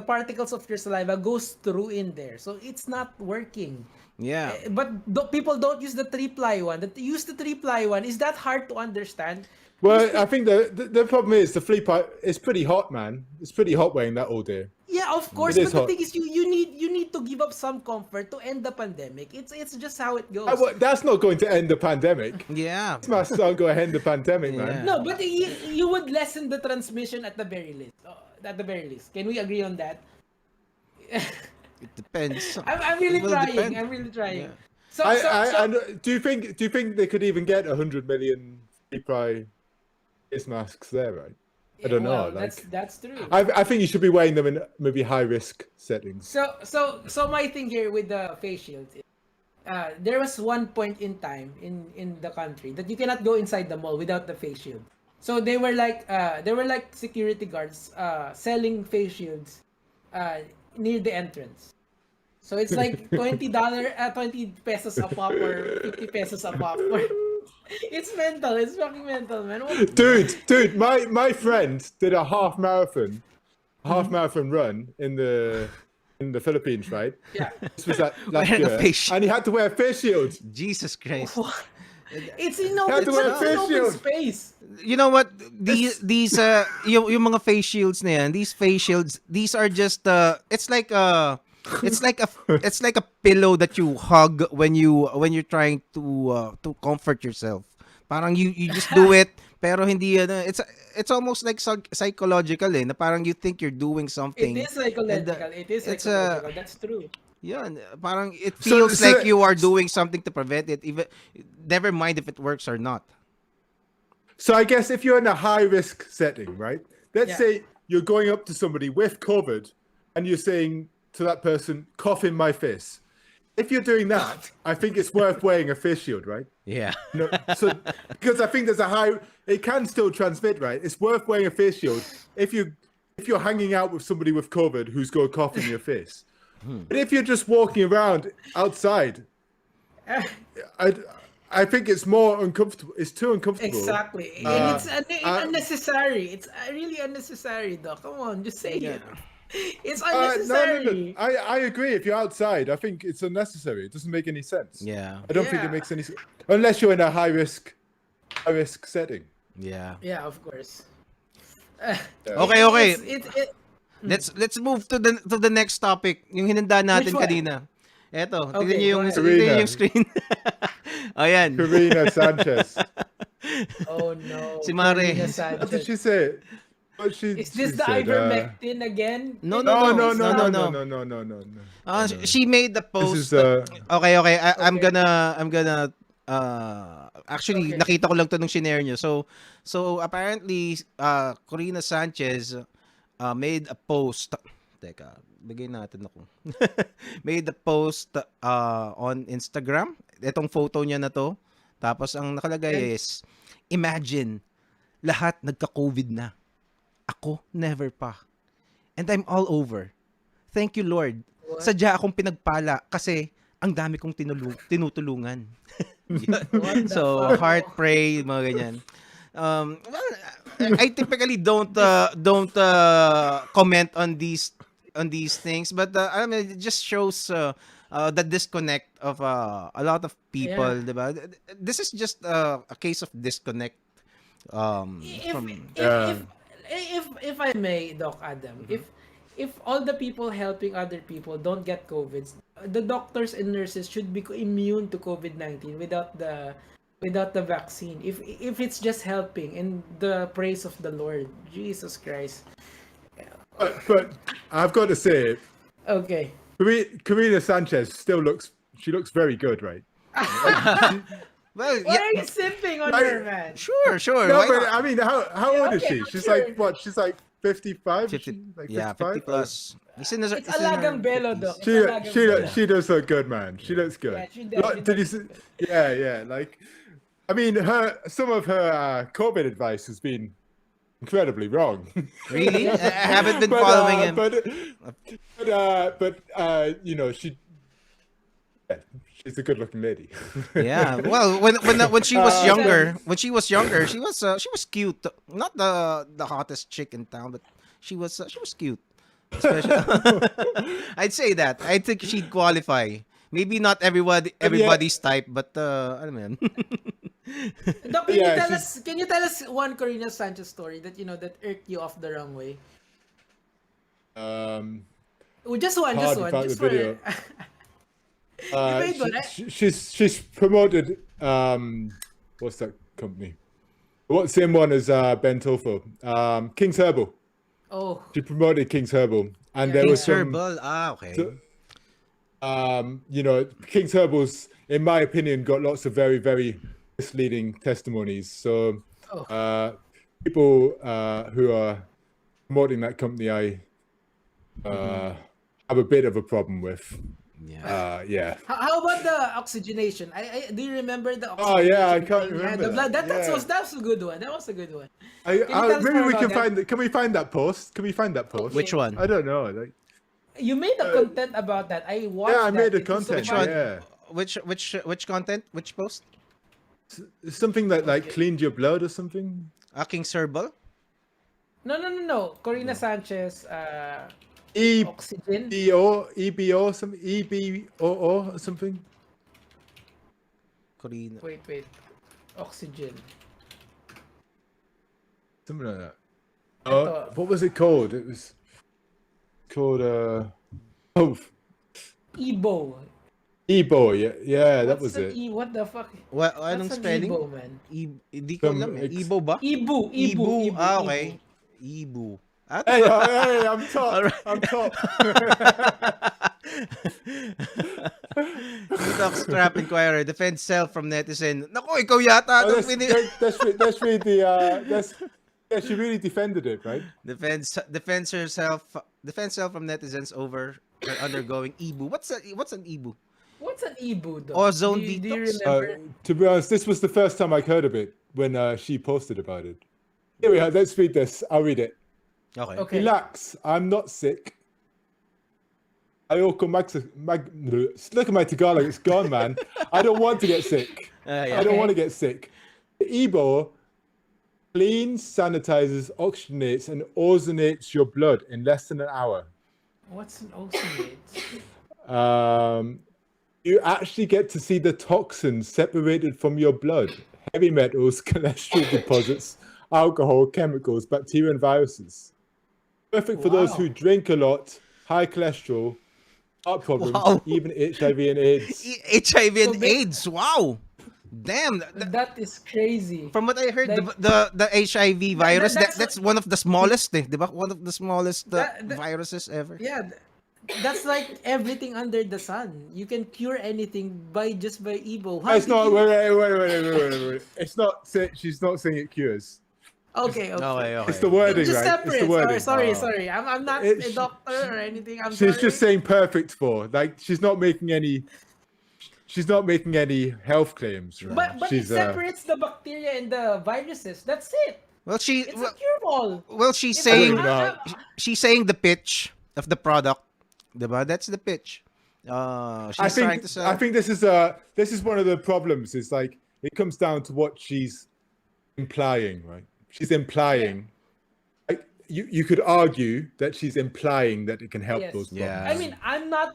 particles of your saliva goes through in there. So it's not working. Yeah. But people don't use the 3-ply one. Use the 3-ply one. Is that hard to understand? Well, I think the problem is the flea pipe. It's pretty hot, man. It's pretty hot wearing that all day. Yeah, of course. It But is the hot. thing is, you need to give up some comfort to end the pandemic. It's just how it goes. That's not going to end the pandemic. Yeah. Face masks aren't going to end the pandemic, man. No, but you would lessen the transmission at the very least. At the very least, can we agree on that? It depends. I'm really It will trying. depend. I'm really trying. Yeah. So, Do you think they could even get 100 million free face masks there, right? I don't know. well, Like, that's true. I think you should be wearing them in maybe high risk settings. So my thing here with the face shields is, there was one point in time in the country that you cannot go inside the mall without the face shield. So they were like security guards selling face shields near the entrance. So it's like $20, 20 pesos a pop or 50 pesos a pop. It's mental. It's fucking mental, man. Dude, my friend did a half marathon run in the Philippines, right? Yeah. This was last Wearing a year, face shield. and he had to wear a face shield. Jesus Christ. It's in open, Had to wear a it's in face open shield. space. You know what? These yung mga face shields na yan, these face shields, these are just it's like a pillow that you hug when you're trying to comfort yourself. Parang you just do it pero hindi it's almost like psychological na parang you think you're doing something. It is psychological. And, It is it's psychological. That's true. yeah, parang it feels So like you are doing something to prevent it, even never mind if it works or not. So I guess if you're in a high risk setting, right? Let's Yeah. say you're going up to somebody with COVID and you're saying to that person, cough in my face. if you're doing that, I think it's worth wearing a face shield, right? Yeah. No, so because I think there's a high, it can still transmit, right? It's worth wearing a face shield if you're hanging out with somebody with COVID who's got a cough in your face. But if you're just walking around outside, I think it's more uncomfortable. It's too uncomfortable. Exactly. And it's unnecessary. It's really unnecessary, though. Come on, just say it. It's unnecessary. No. I agree. If you're outside, I think it's unnecessary. It doesn't make any sense. Yeah. I don't think it makes any sense unless you're in a high risk setting. Yeah. Yeah, of course. Okay. It, Let's move to the next topic. Yung hinanda natin Which one? kanina. Eto, Okay, tignan niyo go ahead. tignan niyo yung screen. Ayan. Korina Sanchez. Oh no. Si Mare. Korina What Sanchez. did she say? Is this the ivermectin again? No. She made the post. This is Okay. I'm gonna actually nakita ko lang to nung shinare nyo. So apparently Korina Sanchez made a post. Teka, bigay natin ako. Made a post on Instagram. Itong photo niya na to. Tapos ang nakalagay is, imagine, lahat nagka-COVID na. Ako, never pa. And I'm all over. Thank you, Lord. What? Sadya akong pinagpala kasi ang dami kong tinutulungan. So, heart pray, mga ganyan. Well, I typically don't comment on these things, but I mean, it just shows the disconnect of a lot of people, diba? This is just a case of disconnect If I may, Doc Adam, if all the people helping other people don't get COVID, the doctors and nurses should be immune to COVID-19 without the vaccine. If it's just helping in the praise of the Lord, Jesus Christ. But I've got to say, Okay. Korina Sanchez looks very good, right? Well, Why are you sipping on her, man? Sure. No, Why but not? I mean, how old is okay, she? but She's sure. like what? She's like 55. 50, Like yeah, 55? 50 plus. It's alagang belo, Doc. It's She alagang belo. she does look good, man. She looks good. Yeah, she does, Like, she did you does see? look Yeah. Like, I mean, some of her COVID advice has been incredibly wrong. Really? I haven't been following him. But you know, she's a good-looking lady. Yeah. Well, when she was younger, she was cute. Not the hottest chick in town, but she was cute. Especially, I'd say that. I think she'd qualify. Maybe not everybody's type, but I don't know. Doc, Yeah, can you tell us one Korina Sanchez story that that irked you off the wrong way? Just one. Hard without Just the video. made one, eh? She's promoted. What's that company? What's the same one as Ben Tofo? King's Herbal. Oh, She promoted King's Herbal, and there was some. Herbal. Okay. You know, King's Herbal's, in my opinion, got lots of very, very misleading testimonies. So, people who are promoting that company, I have a bit of a problem with. Yeah. how about the oxygenation? Do you remember the Oh, oxygenation? yeah, I can't thing? remember The blood. that. That Yeah. was a good one. That was a good one. Maybe tell us we more can about find. Can we find that post? Can we find that post? Which one? I don't know. Like, You made a content about that. I watched. yeah, I made that. a It was so content. funny. Yeah, Which content? Which post? something that like cleaned your blood or something. King's Herbal? No. Korina Sanchez. E Oxygen. EBO some EBOO or something. Korina. Wait. Oxygen. Something like that. Ito. What was it called? It was called Ebo. EBO. Yeah, that was What's it. an What the fuck? Anong What's an spelling? Ebo, man? Hindi ko alam eh. Ibo ba? Ibu. Okay. Ibu. Hey, I'm top. Alright. I'm top. TikTok Scrap Inquirer defends self from netizen. Nako, ikaw yata. Oh, let's read the. Yeah, she really defended it, right? Defends self from netizens over her undergoing Ibu. What's an Ibu? What's an Ibu, though? Ozone Do you detox? remember? To be honest, this was the first time I heard of it when she posted about it. Here we are. Let's read this. I'll read it. Okay. Relax. I'm not sick. Look at my Tagalog. It's gone, man. I don't want to get sick. I don't want to get sick. Ebo cleans, sanitizes, oxygenates, and ozonates your blood in less than an hour. What's an ozonate? You actually get to see the toxins separated from your blood. Heavy metals, cholesterol deposits, alcohol, chemicals, bacteria, and viruses. Perfect for those who drink a lot, high cholesterol, heart problems, even HIV and AIDS. HIV and AIDS. Wow. Damn. That is crazy. From what I heard, Like- the HIV virus, that's that's one of the smallest, diba? One of the smallest viruses ever. Yeah, that's like everything under the sun. You can cure anything by Ebo. It's not. Wait. It's not. She's not saying it cures. Okay. It's the wording, Just right? separate. It's the wording. Sorry. I'm not a doctor or anything. She's just saying perfect for. Like she's not making any health claims. Right? But it separates the bacteria and the viruses. That's it. Well, It's a cure all. Well, she's It's saying a- she's saying the pitch of the product, diba? That's the pitch. She's trying to sell. I think this is one of the problems. Is like it comes down to what she's implying, right? She's implying. Like, you could argue that she's implying that it can help Yes. those problems. Yeah. I mean, I'm not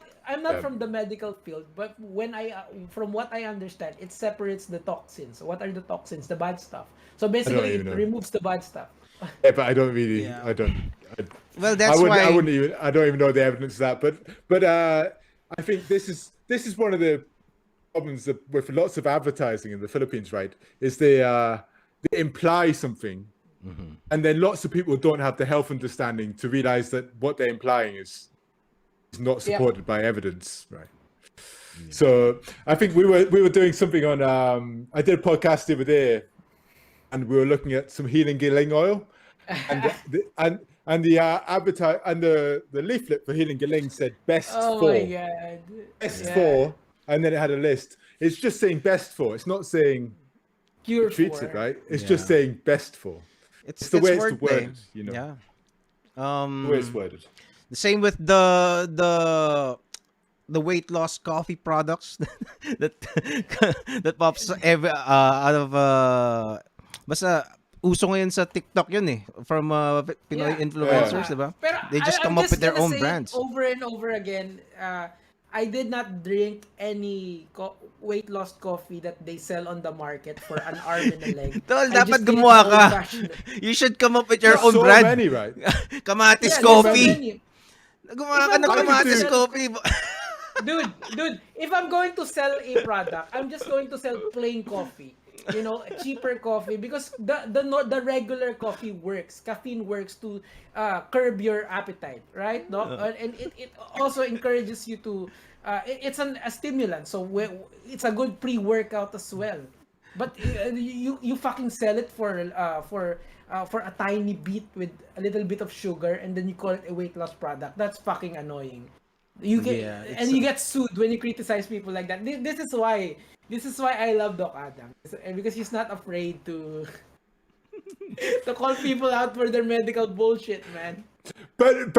from the medical field, but from what I understand, it separates the toxins. What are the toxins? The bad stuff. So basically, even it know. removes the bad stuff. Yeah, but I don't really. Yeah. I don't. Well, that's why I wouldn't even. I don't even know the evidence of that. But I think this is one of the problems with lots of advertising in the Philippines, right? Is they imply something, and then lots of people don't have the health understanding to realize that what they're implying is not supported by evidence, right? Yeah. So I think we were doing something on. I did a podcast the other day, and we were looking at some healing giling oil, and the advertise and the leaflet for healing giling said best Oh for. my god. Best for, and then it had a list. It's just saying best for. It's not saying Cure treats for. it, right? It's just saying best for. it's the way it's wordplay. worded, you know. Yeah. The way it's worded. The same with the weight loss coffee products that that pops out of basta uso ngayon sa TikTok yun eh, from Pinoy influencers, diba? Pero They just come I'm up with their gonna own say brands. over and over again. I did not drink any weight loss coffee that they sell on the market for an arm and a leg. Tol, I dapat just did it gumawa ka. old-fashioned. You should come up with your There's own so brand. many, right? Kamatis Yeah, there's so coffee. many. Gumawa If ka I'm ng going to kamatis sell- coffee. Dude, if I'm going to sell a product, I'm just going to sell plain coffee. You know, cheaper coffee, because the regular coffee works. Caffeine works to curb your appetite, right? No, and it also encourages you to. It's a stimulant, so it's a good pre-workout as well. But you fucking sell it for a tiny bit with a little bit of sugar, and then you call it a weight loss product. That's fucking annoying. You can and you get sued when you criticize people like that. This is why I love Doc Adam, because he's not afraid to to call people out for their medical bullshit, man. But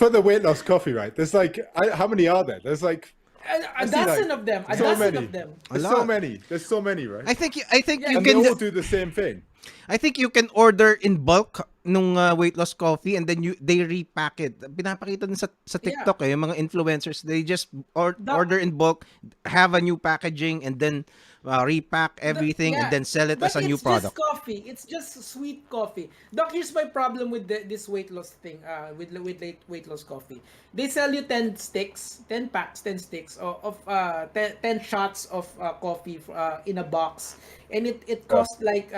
for the weight loss coffee, right? There's like how many are there? There's like A dozen of them. There's so many, right? I think you And can they all do the same thing. I think you can order in bulk nung weight loss coffee, and then they repack it. Pinapakita din sa TikTok yung mga influencers, they just order in bulk, have a new packaging, and then repack everything and then sell it as a new product. It's just coffee. It's just sweet coffee. Doc, here's my problem with this weight loss thing. With weight loss coffee, they sell you 10 sticks, 10 packs, 10 sticks of 10 shots of coffee in a box, and it costs like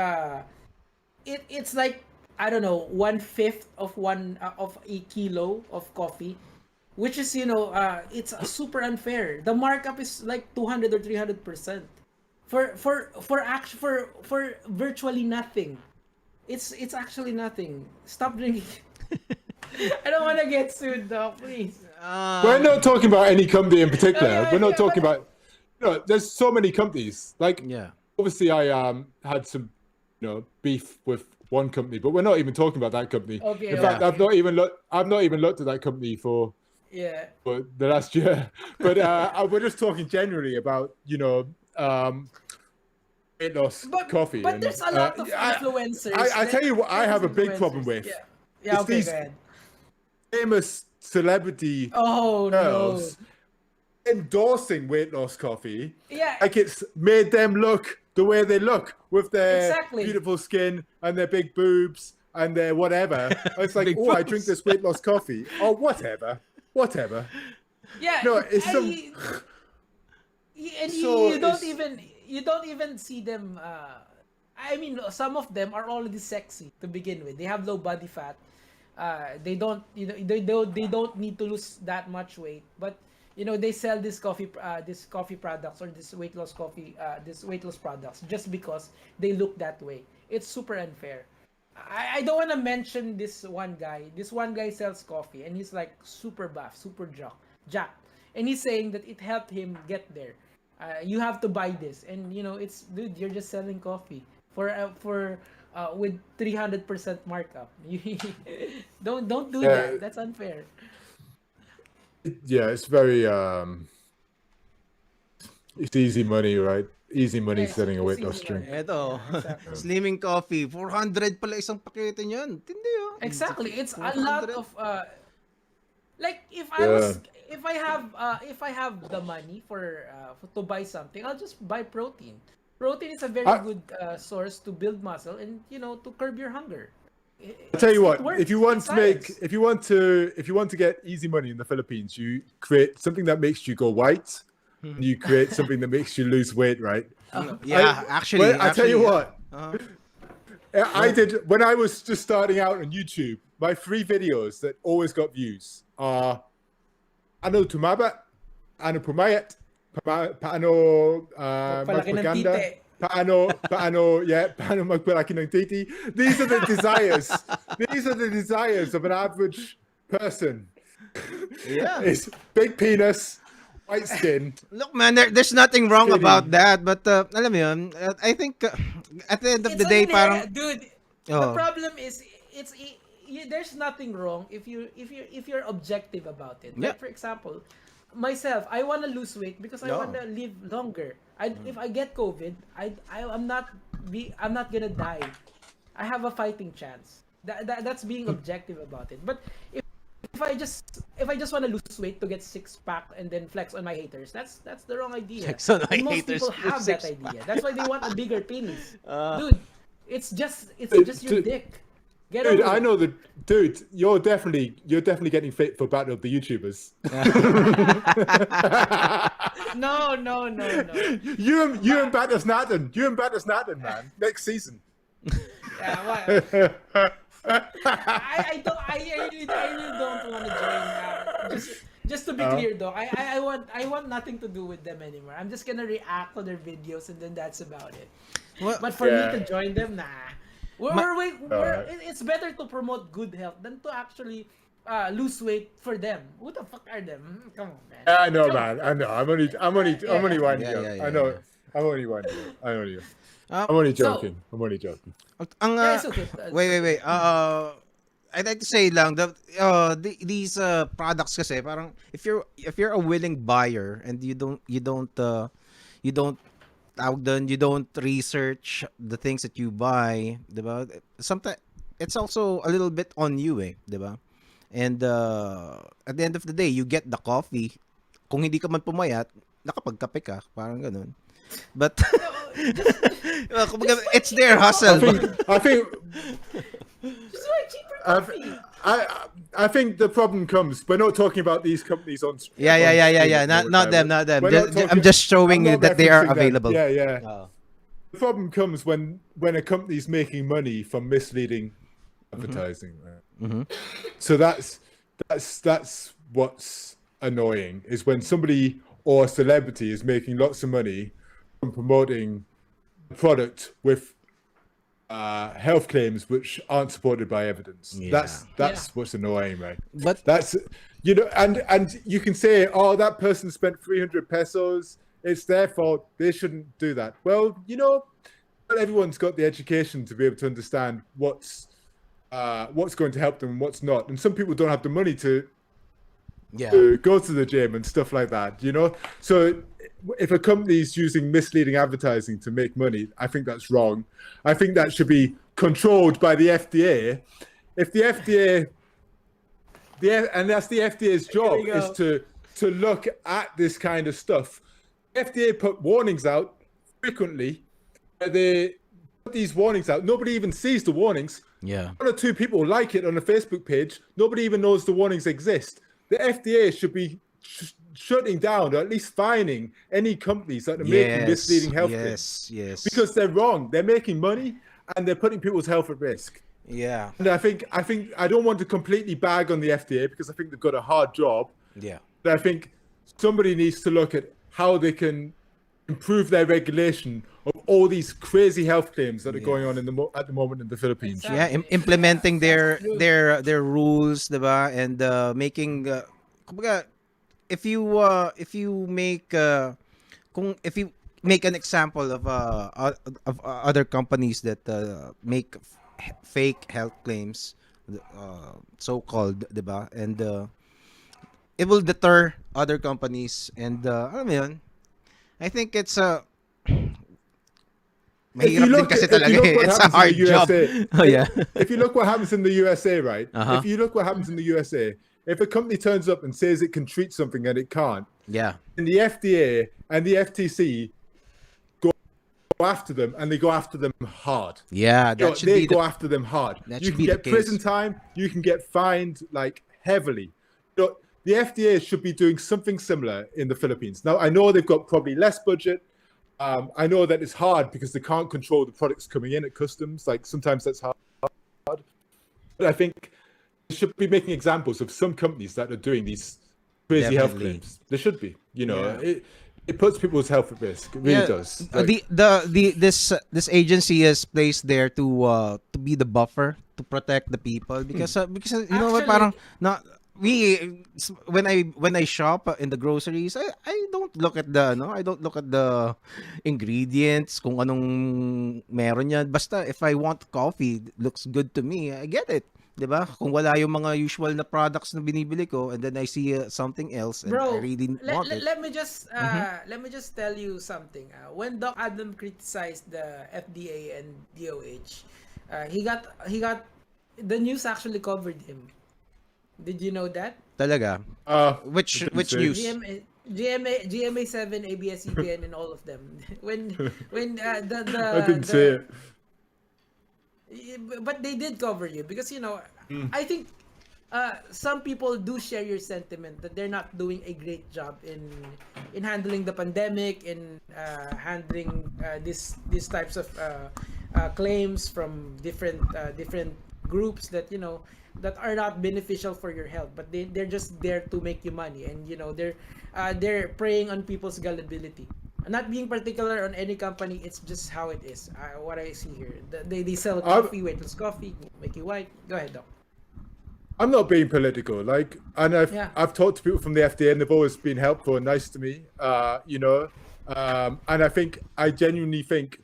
it's like, I don't know, 1/5 of a kilo of coffee, which is, it's super unfair. The markup is like 200 or 300% for virtually nothing. It's actually nothing. Stop drinking. I don't want to get sued, though, please. We're not talking about any company in particular. Yeah, We're not yeah, talking but- about. There's so many companies. Like, Yeah. obviously, I had some, beef with one company, but we're not even talking about that company. Okay, In fact, okay. I've not even looked at that company for Yeah. the last year. But we're just talking generally about weight loss coffee. But And there's a lot of influencers. I tell you what, I have a big problem influencers. with. Yeah. Yeah. It's Okay. these Go ahead. famous celebrity Oh girls no. endorsing weight loss coffee. Yeah. Like it's made them look the way they look with their Exactly. beautiful skin and their big boobs and their whatever. It's like, Big oh, I boobs. drink this weight loss coffee. Oh, whatever. Yeah. No, it's some. And So you don't it's- even see them. I mean, some of them are already sexy to begin with. They have low body fat. They don't, they don't need to lose that much weight. But they sell this coffee products or this weight loss products just because they look that way. It's super unfair. I don't want to mention this one guy. This one guy sells coffee and he's like super buff, super jacked, and he's saying that it helped him get there. You have to buy this, and it's, dude, you're just selling coffee for with 300% markup. Don't do that. That's unfair. Yeah, it's very. It's easy money, right? Easy money Yes, selling a it's weight loss easy drink. money. Eto, Exactly. slimming coffee, 400 pala isang pakete niyan. Tindi oh. Exactly. It's a lot 400. of like if I have the money for to buy something, I'll just buy protein. Protein is a very good source to build muscle and to curb your hunger. I'll tell you what, works. if you want It's to make, science. if you want to get easy money in the Philippines, you create something that makes you go white. And you create something that makes you lose weight, right? Yeah, actually. I tell you yeah. what, I did when I was just starting out on YouTube. My 3 videos that always got views are ano tumaba, ano pumayat, paano Magpalaki ng magpaganda, tite. paano magpalaki ng titi. These are the desires. These are the desires of an average person. Yeah. It's big penis, white skin. Look, man, there's nothing wrong Skinny. about that, but alam mo yun, I think at the end of the day, parang dude. Oh. The problem is there's nothing wrong if you're objective about it. Yeah. Like for example, myself, I want to lose weight because I Yeah. want to live longer. If I get COVID, I'm not gonna die. I have a fighting chance. That's being objective about it. But if I just want to lose weight to get six-pack and then flex on my haters, that's the wrong idea. Flex on my And most haters people with have that six-pack. idea. That's why they want a bigger penis. Dude, it's just your dick. Get Dude, over I it. know that. Dude, you're definitely getting fit for Battle of the YouTubers. No. You and Batters Nathan. You and Batters Nathan, man. Next season. Yeah, I really don't want to join. Just to be clear, though, I want nothing to do with them anymore. I'm just gonna react to their videos and then that's about it. Well, But for Yeah. me to join them, nah. It's better to promote good health than to actually lose weight for them. Who the fuck are them? Come on, man. I know, Come on. man. I know. I'm only winding Yeah, you up. yeah, I know. yeah. I'm only winding you up. I'm only So- joking. I'm only joking. ang Yeah, it's okay. wait. I'd like to say lang that these products kasi parang if you're a willing buyer and you don't you don't research the things that you buy, 'di ba? Sometimes it's also a little bit on you, 'di ba? And at the end of the day, you get the coffee. Kung hindi ka man pumayat, nakapagkape ka, parang ganun. But kumbaga, it's their hustle. I think Just buy cheaper coffee. I think the problem comes. We're not talking about these companies on. Yeah. Not them. We're not talking- I'm just showing I'm you not that they are referencing them. available. Yeah. Oh. The problem comes when a company's making money from misleading advertising. Right? So that's what's annoying is when somebody or a celebrity is making lots of money from promoting a product with health claims which aren't supported by evidence. Yeah. That's what's annoying, right? But That's and you can say, oh, that person spent 300 pesos. It's their fault. They shouldn't do that. Well, not everyone's got the education to be able to understand what's going to help them and what's not. And some people don't have the money to go to the gym and stuff like that. So if a company's using misleading advertising to make money, I think that's wrong. I think that should be controlled by the FDA. If the FDA, and that's the FDA's job, is to look at this kind of stuff. FDA put warnings out frequently. They put these warnings out. Nobody even sees the warnings. Yeah. One or two people like it on a Facebook page. Nobody even knows the warnings exist. The FDA should be shutting down or at least fining any companies that are making misleading health claims. Yes. Because they're wrong. They're making money and they're putting people's health at risk. Yeah. And I think I don't want to completely bag on the FDA because I think they've got a hard job. Yeah. But I think somebody needs to look at how they can improve their regulation of all these crazy health claims that are going on at the moment in the Philippines. Yeah, implementing their rules, diba? And making kumbaga, if you make if you make an example of other companies that make fake health claims, so called, diba? And it will deter other companies, and alam mo yun, I think it's mahirap din kasi talaga eh. It's a hard job. Oh yeah. If you look what happens in the USA, right? Uh-huh. If you look what happens in the USA, if a company turns up and says it can treat something and it can't, and the FDA and the FTC go after them, and they go after them hard. Yeah, that should be go after them hard. You can get prison time. You can get fined like heavily. The FDA should be doing something similar in the Philippines. Now, I know they've got probably less budget. I know that it's hard because they can't control the products coming in at customs. Like sometimes that's hard. But I think they should be making examples of some companies that are doing these crazy health claims. They should be. It puts people's health at risk. It really does. Like, this agency is placed there to be the buffer to protect the people because you know what, parang not. When I shop in the groceries, I don't look at the ingredients kung anong meron yan. Basta if I want coffee, it looks good to me, I get it. 'Di ba? Kung wala yung mga usual na products na binibili ko and then I see something else and I really want it. Let me just tell you something. When Doc Adam criticized the FDA and DOH, he got the news actually covered him. Did you know that? Talaga? Which news? GMA 7, ABS-CBN, and all of them. When I didn't say it. But they did cover you because I think some people do share your sentiment that they're not doing a great job in handling the pandemic, in handling these types of claims from different groups that that are not beneficial for your health, but they're just there to make you money, and they're preying on people's gullibility. I'm not being particular on any company, it's just how it is. What I see here, they sell coffee, weightless coffee, make you white. Go ahead, Doc. I'm not being political, and I've talked to people from the FDA, and they've always been helpful and nice to me, and I genuinely think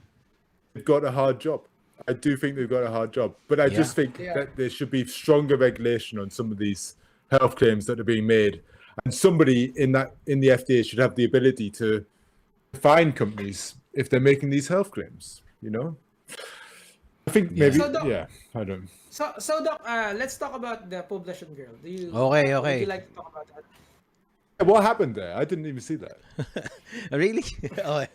they've got a hard job. I do think they've got a hard job, but I just think that there should be stronger regulation on some of these health claims that are being made, and somebody in the FDA should have the ability to fine companies if they're making these health claims. I think maybe I don't. So Doc, let's talk about the Poblacion Girl. Do you? Okay. Would you like to talk about that? What happened there? I didn't even see that. Really? Okay.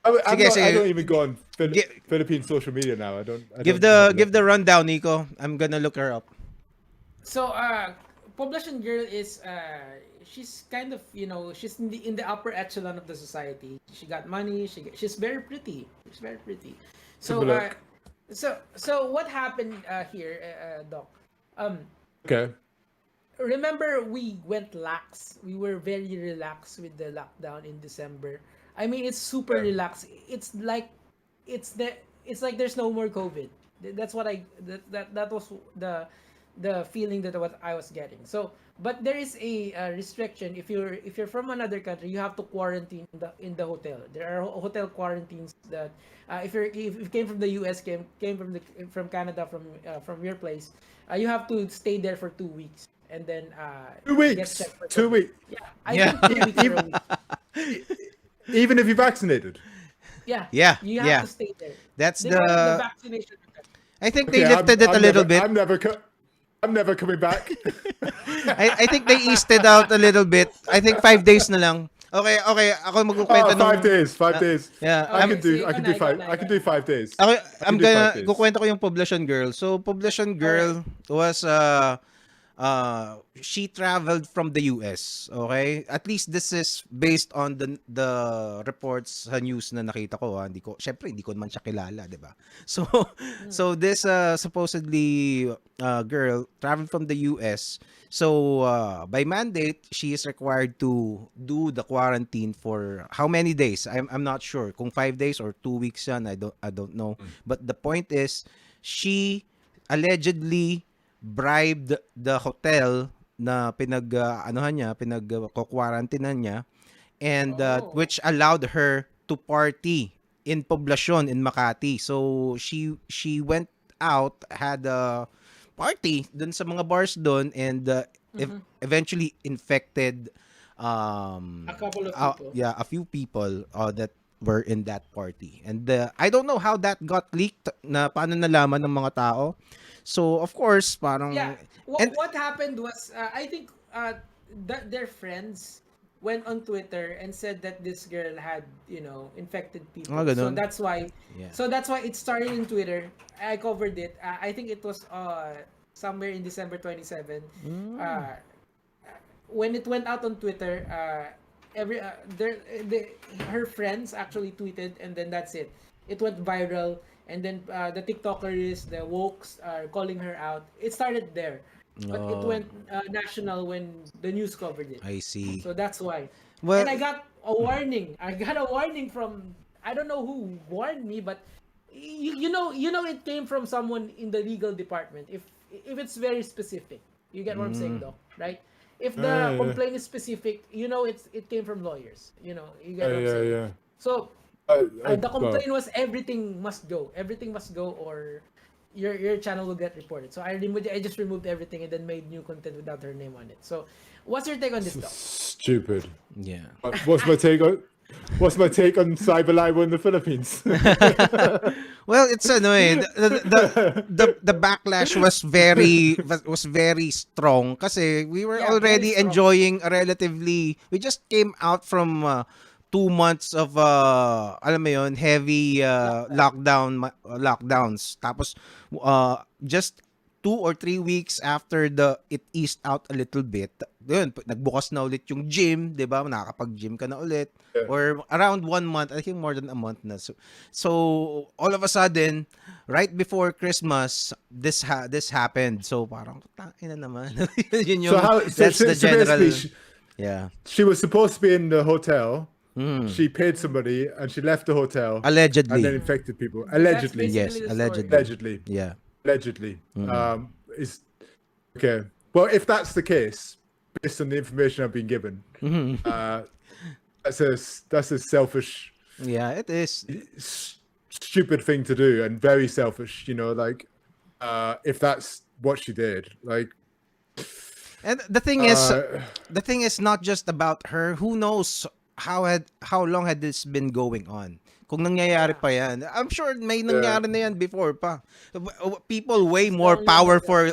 I don't even go on Philippine social media now. I don't give the rundown, Nico. I'm gonna look her up. So, Poblacion Girl is she's kind of she's in the upper echelon of the society. She got money. She's very pretty. So so what happened here, Doc? Okay. Remember we went lax. We were very relaxed with the lockdown in December. I mean, it's super relaxed. It's like it's the it's like there's no more COVID. That's what that was the feeling that what I was getting. So, but there is a restriction. If you're from another country, you have to quarantine in the hotel. There are hotel quarantines that if you came from the US, came from Canada, from your place, you have to stay there for 2 weeks and then Two get weeks. checked for 2 weeks. Yeah, I Yeah. think 2 weeks or a week. Even if you're vaccinated. Yeah, Yeah, you have yeah. to stay there. That's They call it the the. vaccination effect. I think they Okay, lifted it a little bit. I'm never coming back. I think they eased it out a little bit. I think 5 days na lang. Okay, okay. Ako magkukwento Oh, 5 days. 5 days. Yeah, I Okay, can do. sige, I can do ikaw five. na, I can ikaw do na. 5 days. Okay, I I'm can do gonna 5 days. kukwento ko yung Poblacion Girl. So Poblacion Girl was she traveled from the US, okay? At least this is based on the reports sa news na nakita ko, ha. Syempre hindi ko naman siya kilala, 'di ba? So so this supposedly girl traveled from the US. So by mandate, she is required to do the quarantine for how many days? I'm not sure. Kung 5 days or 2 weeks yan, I don't know. But the point is, she allegedly bribed the hotel na anuhan niya, quarantinean niya, and Oh. which allowed her to party in Poblacion in Makati. So she went out, had a party dun sa mga bars dun, and eventually infected A couple of people. yeah, a few people that were in that party. And I don't know how that got leaked, na paano nalaman ng mga tao. So of course, parang Yeah. and What happened was, I think their friends went on Twitter and said that this girl had, infected people. So ganun. that's why. Yeah. So that's why it started in Twitter. I covered it. I think it was somewhere in December 27. When it went out on Twitter, her friends actually tweeted, and then that's it. It went viral, and then the TikTokers, the wokes are calling her out. It started there, but it Oh. went national when the news covered it. I see. So that's why. Well, And I got a warning. I got a warning from, I don't know who warned me, but you know it came from someone in the legal department. If it's very specific, you get what I'm saying, though, right? If the Yeah. complaint is specific, it came from lawyers. You get what I'm saying. Yeah. So the Well, complaint was everything must go. Everything must go, or your channel will get reported. So I just removed everything and then made new content without her name on it. So what's your take on this, though? stupid. yeah. What's my take on cyber libel in the Philippines? Well, it's annoying. The backlash was very strong kasi we were Yeah, already very strong. enjoying a relatively, we just came out from 2 months of alam mo yun, heavy lockdowns. Tapos just 2 or 3 weeks after it eased out a little bit, yun, nagbukas na ulit yung gym, 'di ba? Nakakapag-gym ka na ulit. Yeah. Or around 1 month, I think more than a month na. So all of a sudden, right before Christmas, this happened. So parang tangina naman. Yun yung, that's the general. basically, Yeah. she was supposed to be in the hotel. She paid somebody and she left the hotel. Allegedly. And then infected people. Allegedly. That's Yes, basically the story. allegedly. Allegedly. Yeah. Allegedly. Is okay. Well, if that's the case, based on the information I've been given, that's a selfish, Yeah, it is. stupid thing to do, and very selfish. If that's what she did, like. And the thing is not just about her. Who knows how long had this been going on? Kung nangyayari pa yan, I'm sure may nangyari na yan before pa. People way more powerful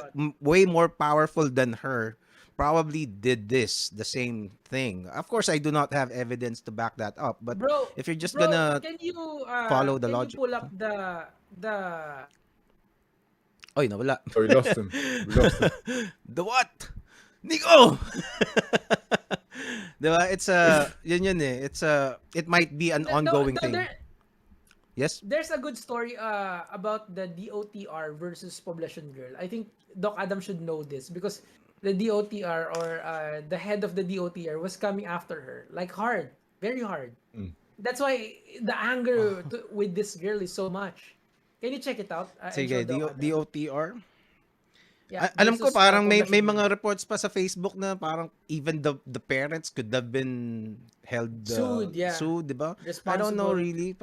than her probably did the same thing. Of course, I do not have evidence to back that up, but Bro, if you're just bro, gonna can you follow the can logic. you pull up the Oy, nawala. Oh, we lost him. The what? Nico! Diba? It's yun eh. It might be an ongoing thing. Yes? There's a good story about the DOTR versus Poblacion Girl. I think Doc Adam should know this because the DOTR or the head of the DOTR was coming after her, like very hard. That's why the anger with this girl is so much. Can you check it out? I'm Sige, sure Doc had that. DOTR. Yeah, Alam this ko is, parang may Poblacion Girl. mga reports pa sa Facebook na parang even the parents could have been held Sued, yeah. sued, 'di ba? I don't know Responsible. really.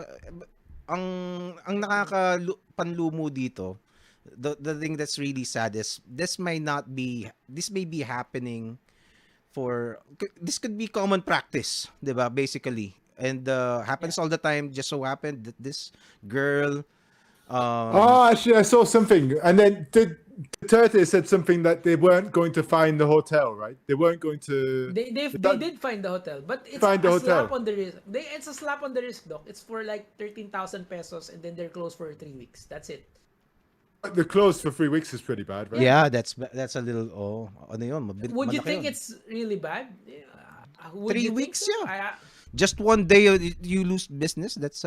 Ang nakakapanlumo dito, the thing that's really sad is this may be happening this could be common practice, 'di ba? Basically. And happens all the time. Just so happened that this girl Actually, I saw something, and then Duterte said something that they weren't going to find the hotel, right? They weren't going to. They did find the hotel, but it's Find the a hotel. slap on the wrist. It's a slap on the wrist, Doc. It's for like 13,000 pesos, and then they're closed for 3 weeks. That's it. The closed for 3 weeks is pretty bad, right? yeah, that's a little ano yun, Would you malaki think yun. it's really bad? Would 3 you think weeks, so? yeah. Just one day you lose business, that's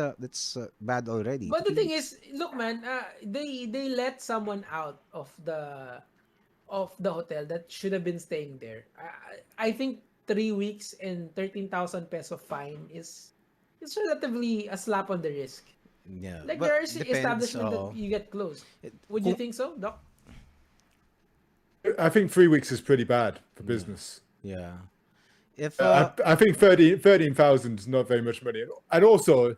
bad already. But the thing is, look, man, they let someone out of the hotel that should have been staying there. I think 3 weeks and 13,000 peso fine is relatively a slap on the wrist. Yeah, Like but there are depends, establishments that you get closed. Would you think so, Doc? I think 3 weeks is pretty bad for business. yeah. If I think 13,000 is not very much money, and also,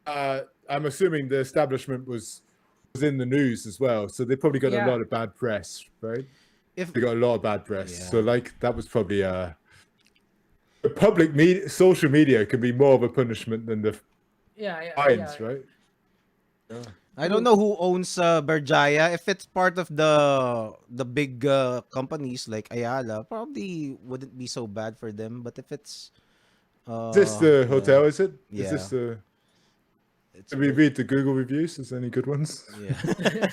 I'm assuming the establishment was in the news as well, so they probably got a Yeah. lot of bad press, right? if They got a lot of bad press, Yeah. so like that was probably the public media, social media can be more of a punishment than the Yeah. fines, right? I don't know who owns Berjaya. If it's part of the big companies like Ayala, probably wouldn't be so bad for them. But if it's Is this the hotel? Is it? Yeah. Is this the? it's Did we read the Google reviews? Is there any good ones? yeah.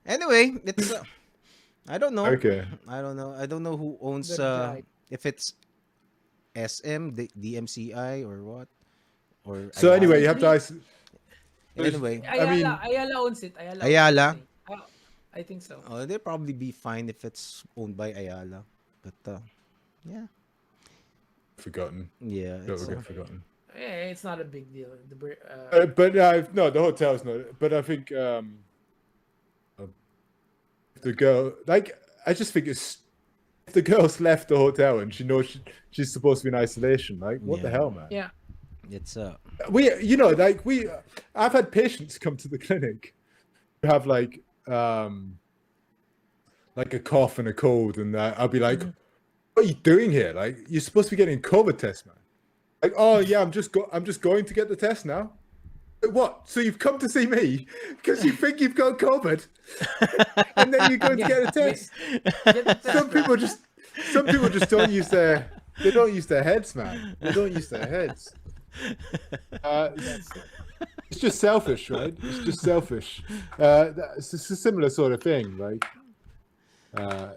Anyway, it's I don't know. Okay. I don't know who owns Berjaya. if it's SM, the DMCI or what or So Ayala. anyway, you have to. Anyway, Ayala owns it. Ayala? Owns it. I think so. they'll probably be fine if it's owned by Ayala. But yeah. Forgotten. Yeah, Don't it's, get forgotten. It's not a big deal. But no, the hotel's not. But I think the girl, like, I just think it's if the girl's left the hotel and she knows she's supposed to be in isolation. Like, what the Yeah. hell, man? Yeah. it's I've had patients come to the clinic who have like a cough and a cold, and I'll be like, "What are you doing here? Like, you're supposed to be getting a COVID test, man." Like, "Oh yeah, I'm just going to get the test now." Like, what? So you've come to see me because you think you've got COVID, and then you're going to get a test? Get the test, Some bro. people just don't use their heads, man. They don't use their heads. It's just selfish, right? It's just selfish. It's a similar sort of thing, like yeah.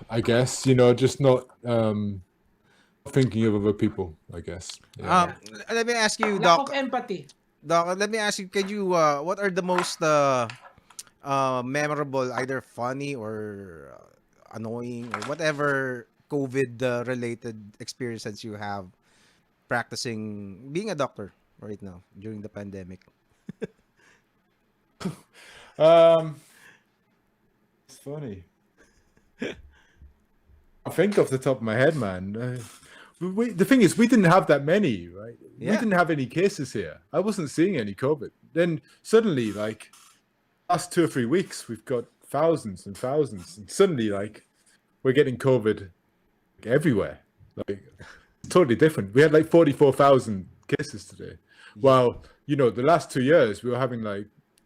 I guess, just not thinking of other people, I guess. Yeah. Let me ask you, Lack Doc. of empathy. Doc, let me ask you, can you what are the most memorable, either funny or annoying or whatever COVID related experiences you have practicing being a doctor right now during the pandemic? It's funny. I think off the top of my head, man. The thing is, we didn't have that many, right? We Yeah. didn't have any cases here. I wasn't seeing any COVID. Then suddenly, like, last 2 or 3 weeks, we've got thousands and thousands, and suddenly, like, we're getting COVID everywhere. Like, totally different. We had like 44,000 cases today. While, the last 2 years, we were having like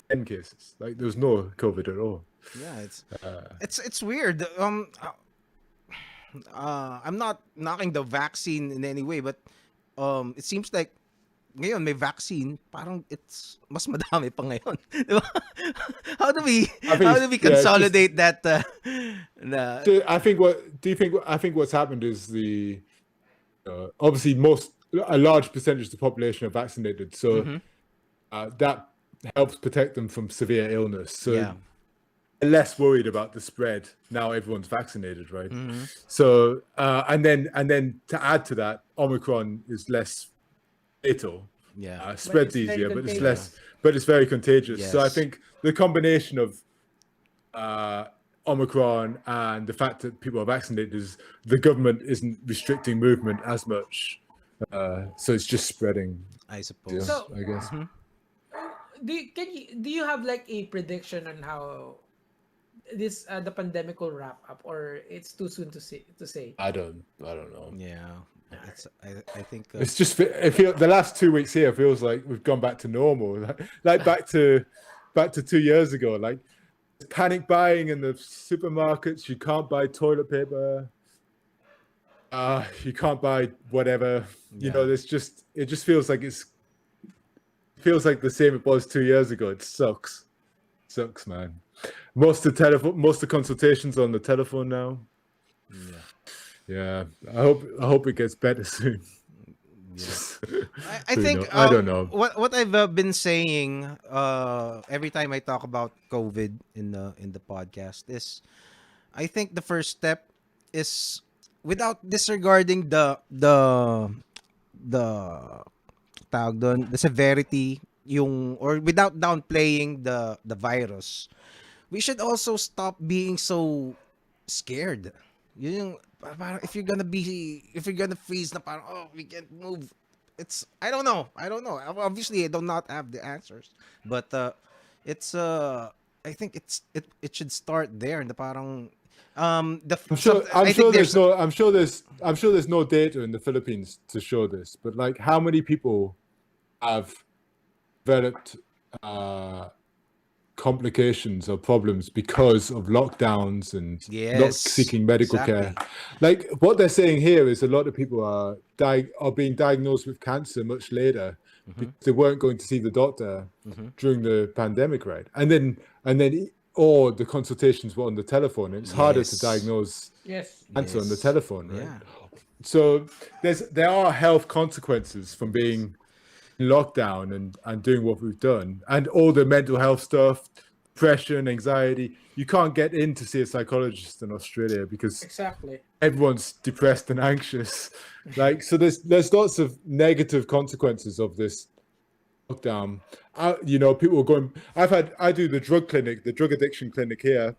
10 cases. Like, there was no COVID at all. Yeah, it's weird. I'm not knocking the vaccine in any way, but it seems like ngayon may vaccine, parang it's mas madami pa ngayon. Di ba? How do we consolidate that? So I think what's happened is obviously a large percentage of the population are vaccinated, so that helps protect them from severe illness. So Yeah. they're less worried about the spread now everyone's vaccinated, right? So and then to add to that, Omicron is less fatal, Yeah. spreads it's very easier, but it's contagious. less, but it's very contagious. So I Yes. think the combination of Omicron and the fact that people are vaccinated is the government isn't restricting movement as much. So it's just spreading. I Yeah, suppose. So I guess. do you have like a prediction on how this the pandemic will wrap up, or it's too soon to say? I don't know. Yeah. It's I think It's just it feels the last 2 weeks here feels like we've gone back to normal, like back to 2 years ago. Like panic buying in the supermarkets. You can't buy toilet paper. You can't buy whatever. You know, Yeah. there's just it just feels like feels like the same it was 2 years ago. It sucks, man. Most of the consultations on the telephone now. Yeah. Yeah, I hope it gets better soon. I Who think knows? I don't know. what I've been saying every time I talk about COVID in the podcast is I think the first step is without disregarding the tawag doon, the severity yung or without downplaying the virus. We should also stop being so scared. Yun yung parang if you're gonna freeze na parang oh we can't move. It's I don't know. Obviously I do not have the answers. But it's I think it should start there and the parang the I think there's I'm sure there's no data in the Philippines to show this, but like how many people have developed complications or problems because of lockdowns and not Yes, seeking medical care. exactly. Like what they're saying here is a lot of people are being diagnosed with cancer much later because they weren't going to see the doctor during the pandemic, right? And then or the consultations were on the telephone. It's harder to Yes. diagnose Yes. cancer on the Yes. telephone, right? Yeah. So there are health consequences from being in lockdown and doing what we've done, and all the mental health stuff, depression, anxiety. You can't get in to see a psychologist in Australia because Exactly. everyone's depressed and anxious. Like so, there's lots of negative consequences of this lockdown. You know, people are going. I do the drug addiction clinic here,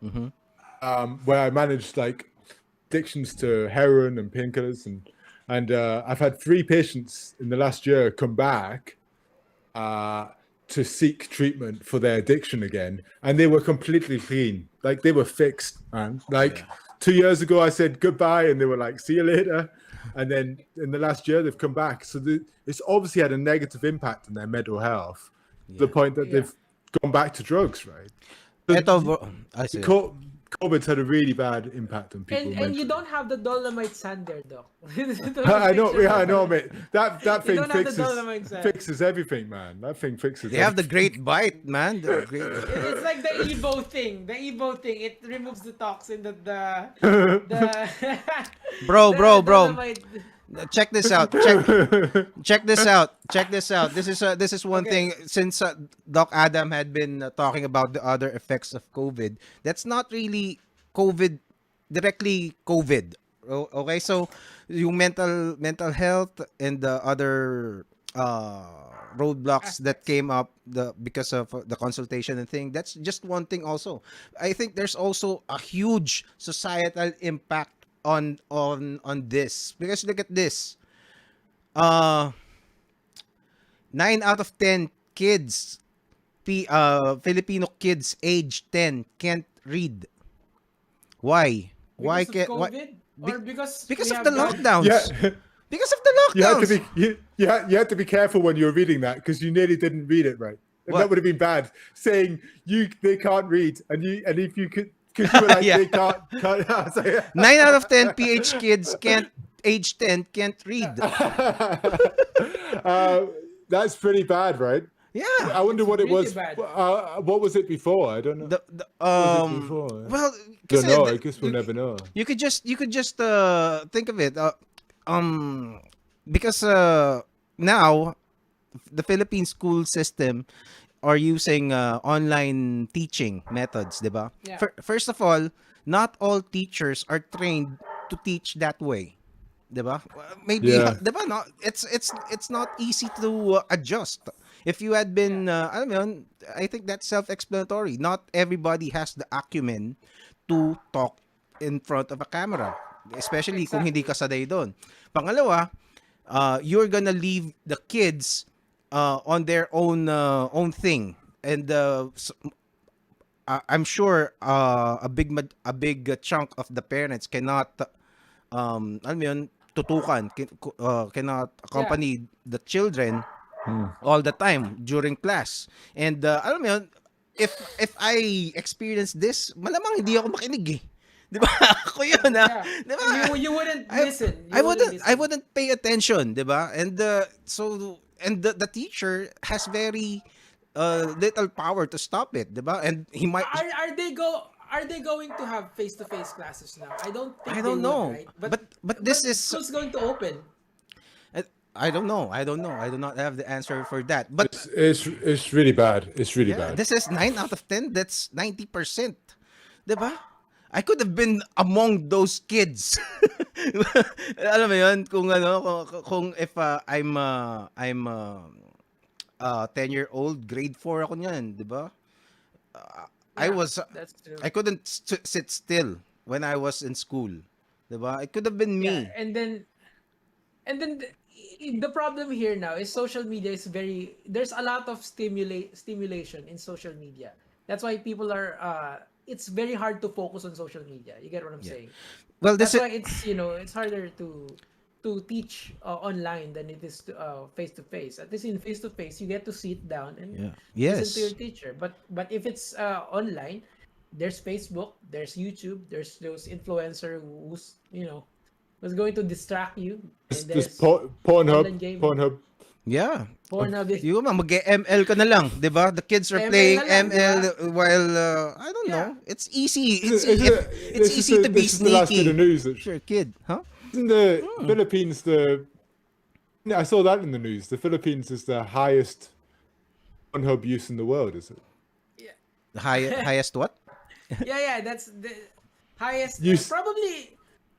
where I manage like addictions to heroin and painkillers, and I've had 3 patients in the last year come back to seek treatment for their addiction again, and they were completely clean, like they were fixed, man. Like 2 years ago, I said goodbye, and they were like, "See you later." And then in the last year, they've come back. So it's obviously had a negative impact on their mental health, to the point that they've gone back to drugs, right? Eto, bro, I see. COVID's had a really bad impact on people. And you don't have the Dolomite sand there, Doc. I know, mate. That thing don't have the Dolomite sand. fixes everything, man. That thing fixes. They have the great bite, man. The great, It's like the Evo thing. The Evo thing. It removes the toxin that the bro. Dolomite. Check this out. Check this out. This is one thing since Doc Adam had been talking about the other effects of COVID. That's not really COVID directly COVID. Okay, so yung mental health and the other roadblocks that came up because of the consultation and thing. That's just one thing. Also, I think there's also a huge societal impact on this because look at this 9 out of 10 kids Filipino kids age 10 can't read. Why Because can't of why COVID? Or because because we of have the bad- lockdowns. Yeah. Because of the You had lockdowns. to be you had to be careful when you were reading that because you nearly didn't read it right. And What? that would have been bad. Saying they can't read and if you could because you were like Yeah. they can't. I was like, 9 out of 10 PH kids age 10 can't read. That's pretty bad, right? Yeah. I wonder what it really was. bad. What was it before? I don't know. The What was it before? well Don't kasi know. I guess we'll never know. you could just think of it because now the Philippine school system are using online teaching methods, diba? Yeah. First of all, not all teachers are trained to teach that way. 'Di ba? Maybe Yeah. 'di ba no? It's not easy to adjust. If you had been alam mo yun, I think that's self-explanatory. Not everybody has the acumen to talk in front of a camera, especially kung hindi Exactly. ka sanay doon. Pangalawa, you're gonna leave the kids on their own thing, and I'm sure a big chunk of the parents cannot alam mo yun, tutukan, cannot Yeah. accompany the children all the time during class. And alam mo yun, if I experience this, malamang hindi ako makinig eh. 'Di ba? Ako 'yun Yeah. 'Di ba? You wouldn't I listen. I You wouldn't wouldn't I listen. wouldn't pay attention, 'di ba? And the teacher has very little power to stop it, 'di ba? And he might Are they going to have face-to-face classes now? I don't I think they don't would, know. right? But this is school's going to open. I don't know. I don't know. I do not have the answer for that. But It's really bad. It's really yeah, bad. this is 9 out of 10. That's 90%. 'Di ba? I could have been among those kids. Alam mo 'yun, kung kung if I'm 10-year-old, grade 4 ako niyan, 'di ba? I Yeah, was that's true. I couldn't sit still when I was in school. 'Di ba? It could have been Yeah, me. and then the problem here now is social media is very there's a lot of stimulation in social media. That's why people are it's very hard to focus on social media. You get what I'm saying? Well, this That's is why it's harder to teach online than it is to face to face. At least in face to face, you get to sit down and yeah. listen to your Yes. teacher. But if it's online, there's Facebook, there's YouTube, there's those influencer who's going to distract you, and This there's online gaming. Pornhub. Yeah. Pornhub is Yung mag-ML ka na lang, 'di ba? The kids are ML playing na lang, di ba? ML while I don't Yeah. know. It's easy. It's This is easy to be this is the last bit of sneaky. news. If you're a kid, huh? Isn't the Philippines Yeah, I saw that in the news. The Philippines is the highest Pornhub use in the world, is it? Yeah. The highest what? Yeah, that's the highest. Use.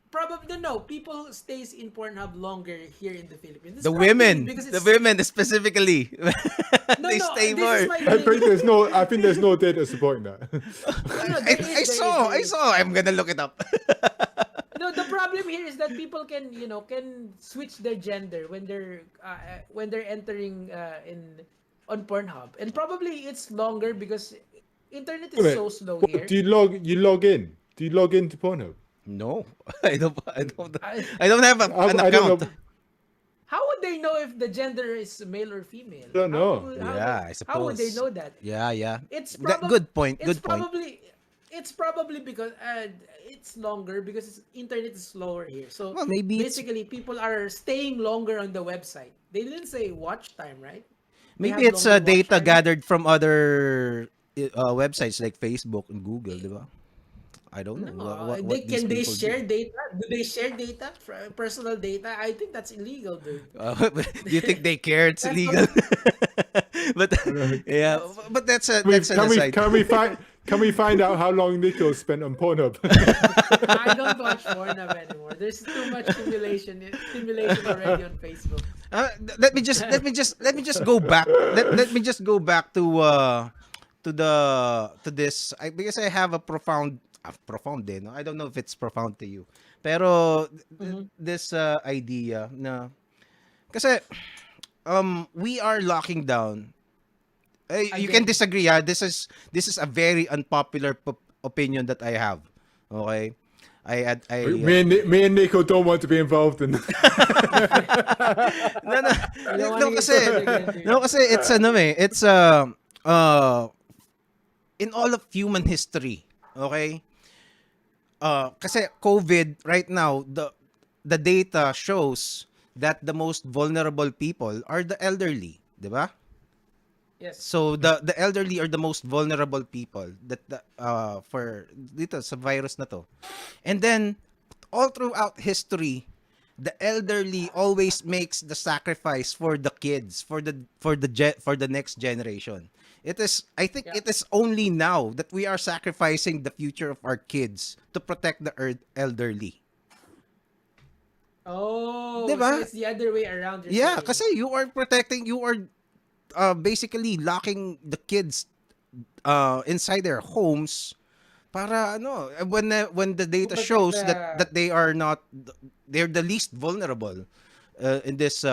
Probably no. People stays in Pornhub longer here in the Philippines. It's The probably women, because the it's women specifically. no, They no. stay This more. is my I think thing. there's no data supporting that. No, I saw. I'm gonna look it up. No, the problem here is that people can switch their gender when they're entering on Pornhub, and probably it's longer because internet is Wait, so slow what, here. do you log in? Do you log into Pornhub? No, I don't. I don't. I- I don't have an I don't account. know. How would they know if the gender is male or female? Don't know. Yeah, I How would they suppose. know that? Yeah. It's That, probably good point. It's Good point. probably because it's longer because internet is slower here. So Well, maybe it's basically, people are staying longer on the website. They didn't say watch time, right? They maybe have it's longer watch data time. gathered from other websites like Facebook and Google, di ba? I don't know what these They people share do. data? Do they share data, personal data? I think that's illegal, dude. Do you think they care it's That's illegal? But yeah, but that's an aside. Can we find out how long Nico spent on Pornhub? I don't watch Pornhub anymore. There's too much stimulation already on Facebook. Let me just go back. Let me just go back to this because I have a profound din. No? I don't know if it's profound to you. Pero this idea na kasi we are locking down. You can Again. disagree, ha? This is a very unpopular opinion that I have. Okay? Me and Nico don't want to be involved in. No, no. I don't No wanna get kasi started again, dude. no kasi it's in all of human history, okay? Kasi COVID right now, the data shows that the most vulnerable people are the elderly, 'di ba? Yes. So the elderly are the most vulnerable people that for dito sa virus na to. And then all throughout history, the elderly always makes the sacrifice for the kids, for the next generation. I think Yeah. it is only now that we are sacrificing the future of our kids to protect the elderly. Oh, so Diba? it's the other way around. You're Yeah, saying. kasi you are basically locking the kids inside their homes para when the To data protect shows the that they're the least vulnerable in this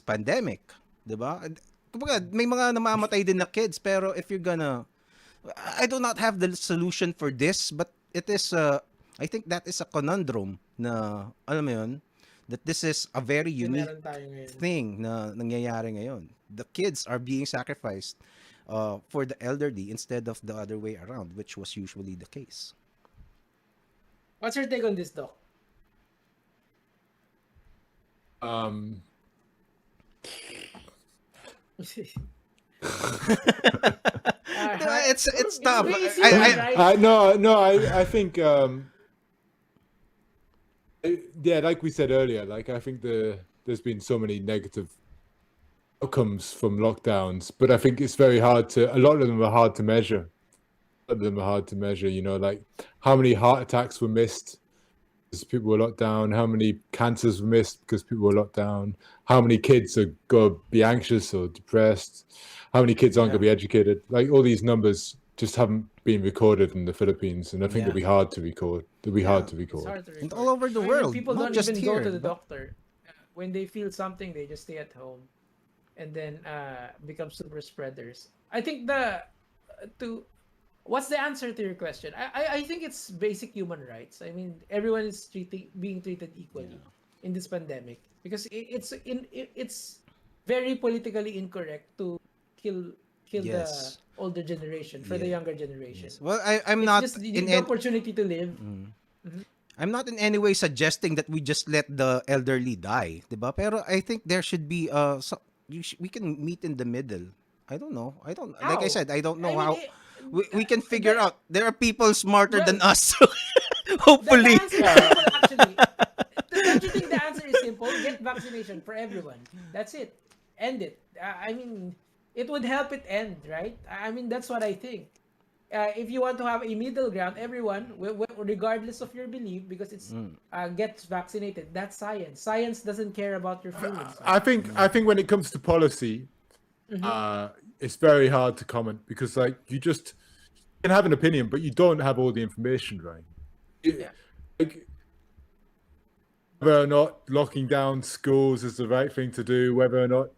pandemic, 'di ba? Kumbaga, may mga namamatay din na kids, pero if you're gonna I do not have the solution for this, but it is I think that is a conundrum na alam mo yun, that this is a very unique meron tayo ngayon. thing na nangyayari ngayon. The kids are being sacrificed for the elderly instead of the other way around, which was usually the case. What's your take on this, Doc? It's tough. It's I think yeah, like we said earlier, like I think there's been so many negative outcomes from lockdowns, but I think it's very hard a lot of them are hard to measure. A lot of them are hard to measure, like how many heart attacks were missed because people were locked down, how many cancers were missed because people were locked down, how many kids are going to be anxious or depressed, how many kids aren't going to be educated. Like all these numbers just haven't been recorded in the Philippines, and I think they'll be hard to record. It's hard to record. And all over the world, People not don't just even here, go to the but- doctor. When they feel something, they just stay at home, and then become super spreaders. I think what's the answer to your question? I think it's basic human rights. I mean, everyone is being treated equally in this pandemic because it's very politically incorrect to kill Yes. the older generation for the younger generation. Well, I'm It's not just in the opportunity to live. I'm not in any way suggesting that we just let the elderly die, 'di ba? Pero I think there should be we can meet in the middle. I don't know. Like I How? said, I don't know I mean, how we can figure out. There are people smarter than Well, us. The Hopefully. answer is simple, actually. Don't you think the answer is simple? Get vaccination for everyone. That's it. End it. I mean, it would help it end, right? I mean, that's what I think. If you want to have a middle ground, everyone, regardless of your belief, because it's gets vaccinated. That's science. Science doesn't care about your feelings. I think when it comes to policy, it's very hard to comment because like you can have an opinion, but you don't have all the information, right? Like, whether or not locking down schools is the right thing to do, whether or not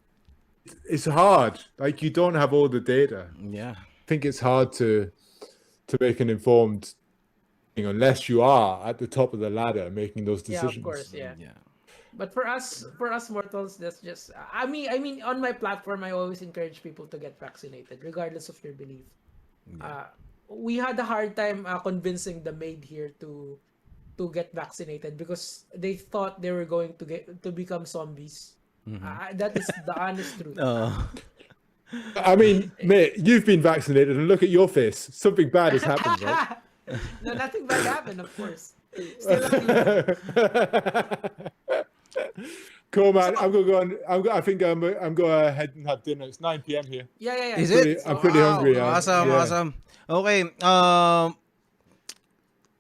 it's hard. Like you don't have all the data. Yeah. I think it's hard to make an informed thing unless you are at the top of the ladder making those Yeah, decisions. of course, yeah. Yeah. But for us mortals, that's just. I mean, on my platform, I always encourage people to get vaccinated, regardless of your belief. We had a hard time convincing the maid here to get vaccinated because they thought they were going to become zombies. That is the honest truth. I mean, mate, you've been vaccinated and look at your face. Something bad has happened, right? No, nothing bad happened, of course. Still a Cool, man. I'm gonna go on. I think I'm gonna head and have dinner. It's 9 p.m. here. Yeah. Is Pretty- it? I'm pretty hungry, Awesome, yeah. awesome. Okay.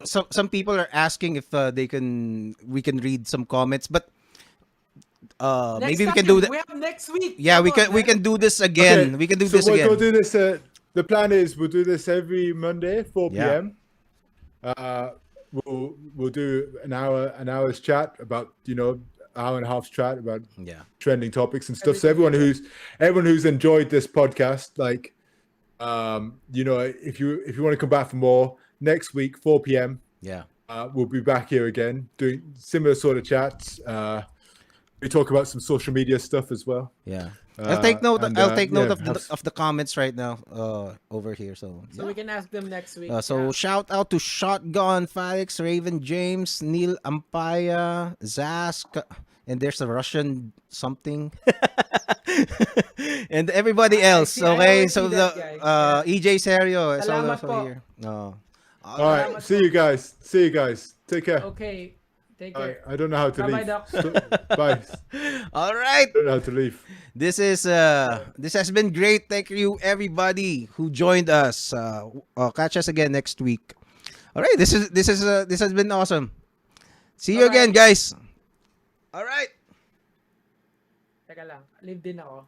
Some people are asking if we can read some comments, but maybe we can do that. We have next week. Yeah, Come we on, can do this again. Okay, We can do so this we'll again. go do this. The plan is we'll do this every Monday, 4 Yeah. p.m. We'll do an hour's chat about hour and a half's chat about Yeah. trending topics and stuff. So everyone who's enjoyed this podcast, like if you want to come back for more next week, 4 p.m. Yeah. We'll be back here again doing similar sort of chats. We talk about some social media stuff as well. Yeah. I'll take note. and, I'll take note yeah, of the comments right now. Over here. So. So we can ask them next week. So shout out to Shotgun, Felix, Raven James, Neil Ampaya, Zask, and there's a Russian something, and everybody else. I Okay, always so see the that guy. EJ Serio is Salamat also po. here. No. All right, see you guys. Take care. Okay. Take All right, care. I don't know how to Bye-bye, leave. Doc. Bye. All right. I don't know how to leave. This has been great. Thank you everybody who joined us. Catch us again next week. All right. This has been awesome. See you All right. again, guys. All right. Teka lang, live din ako.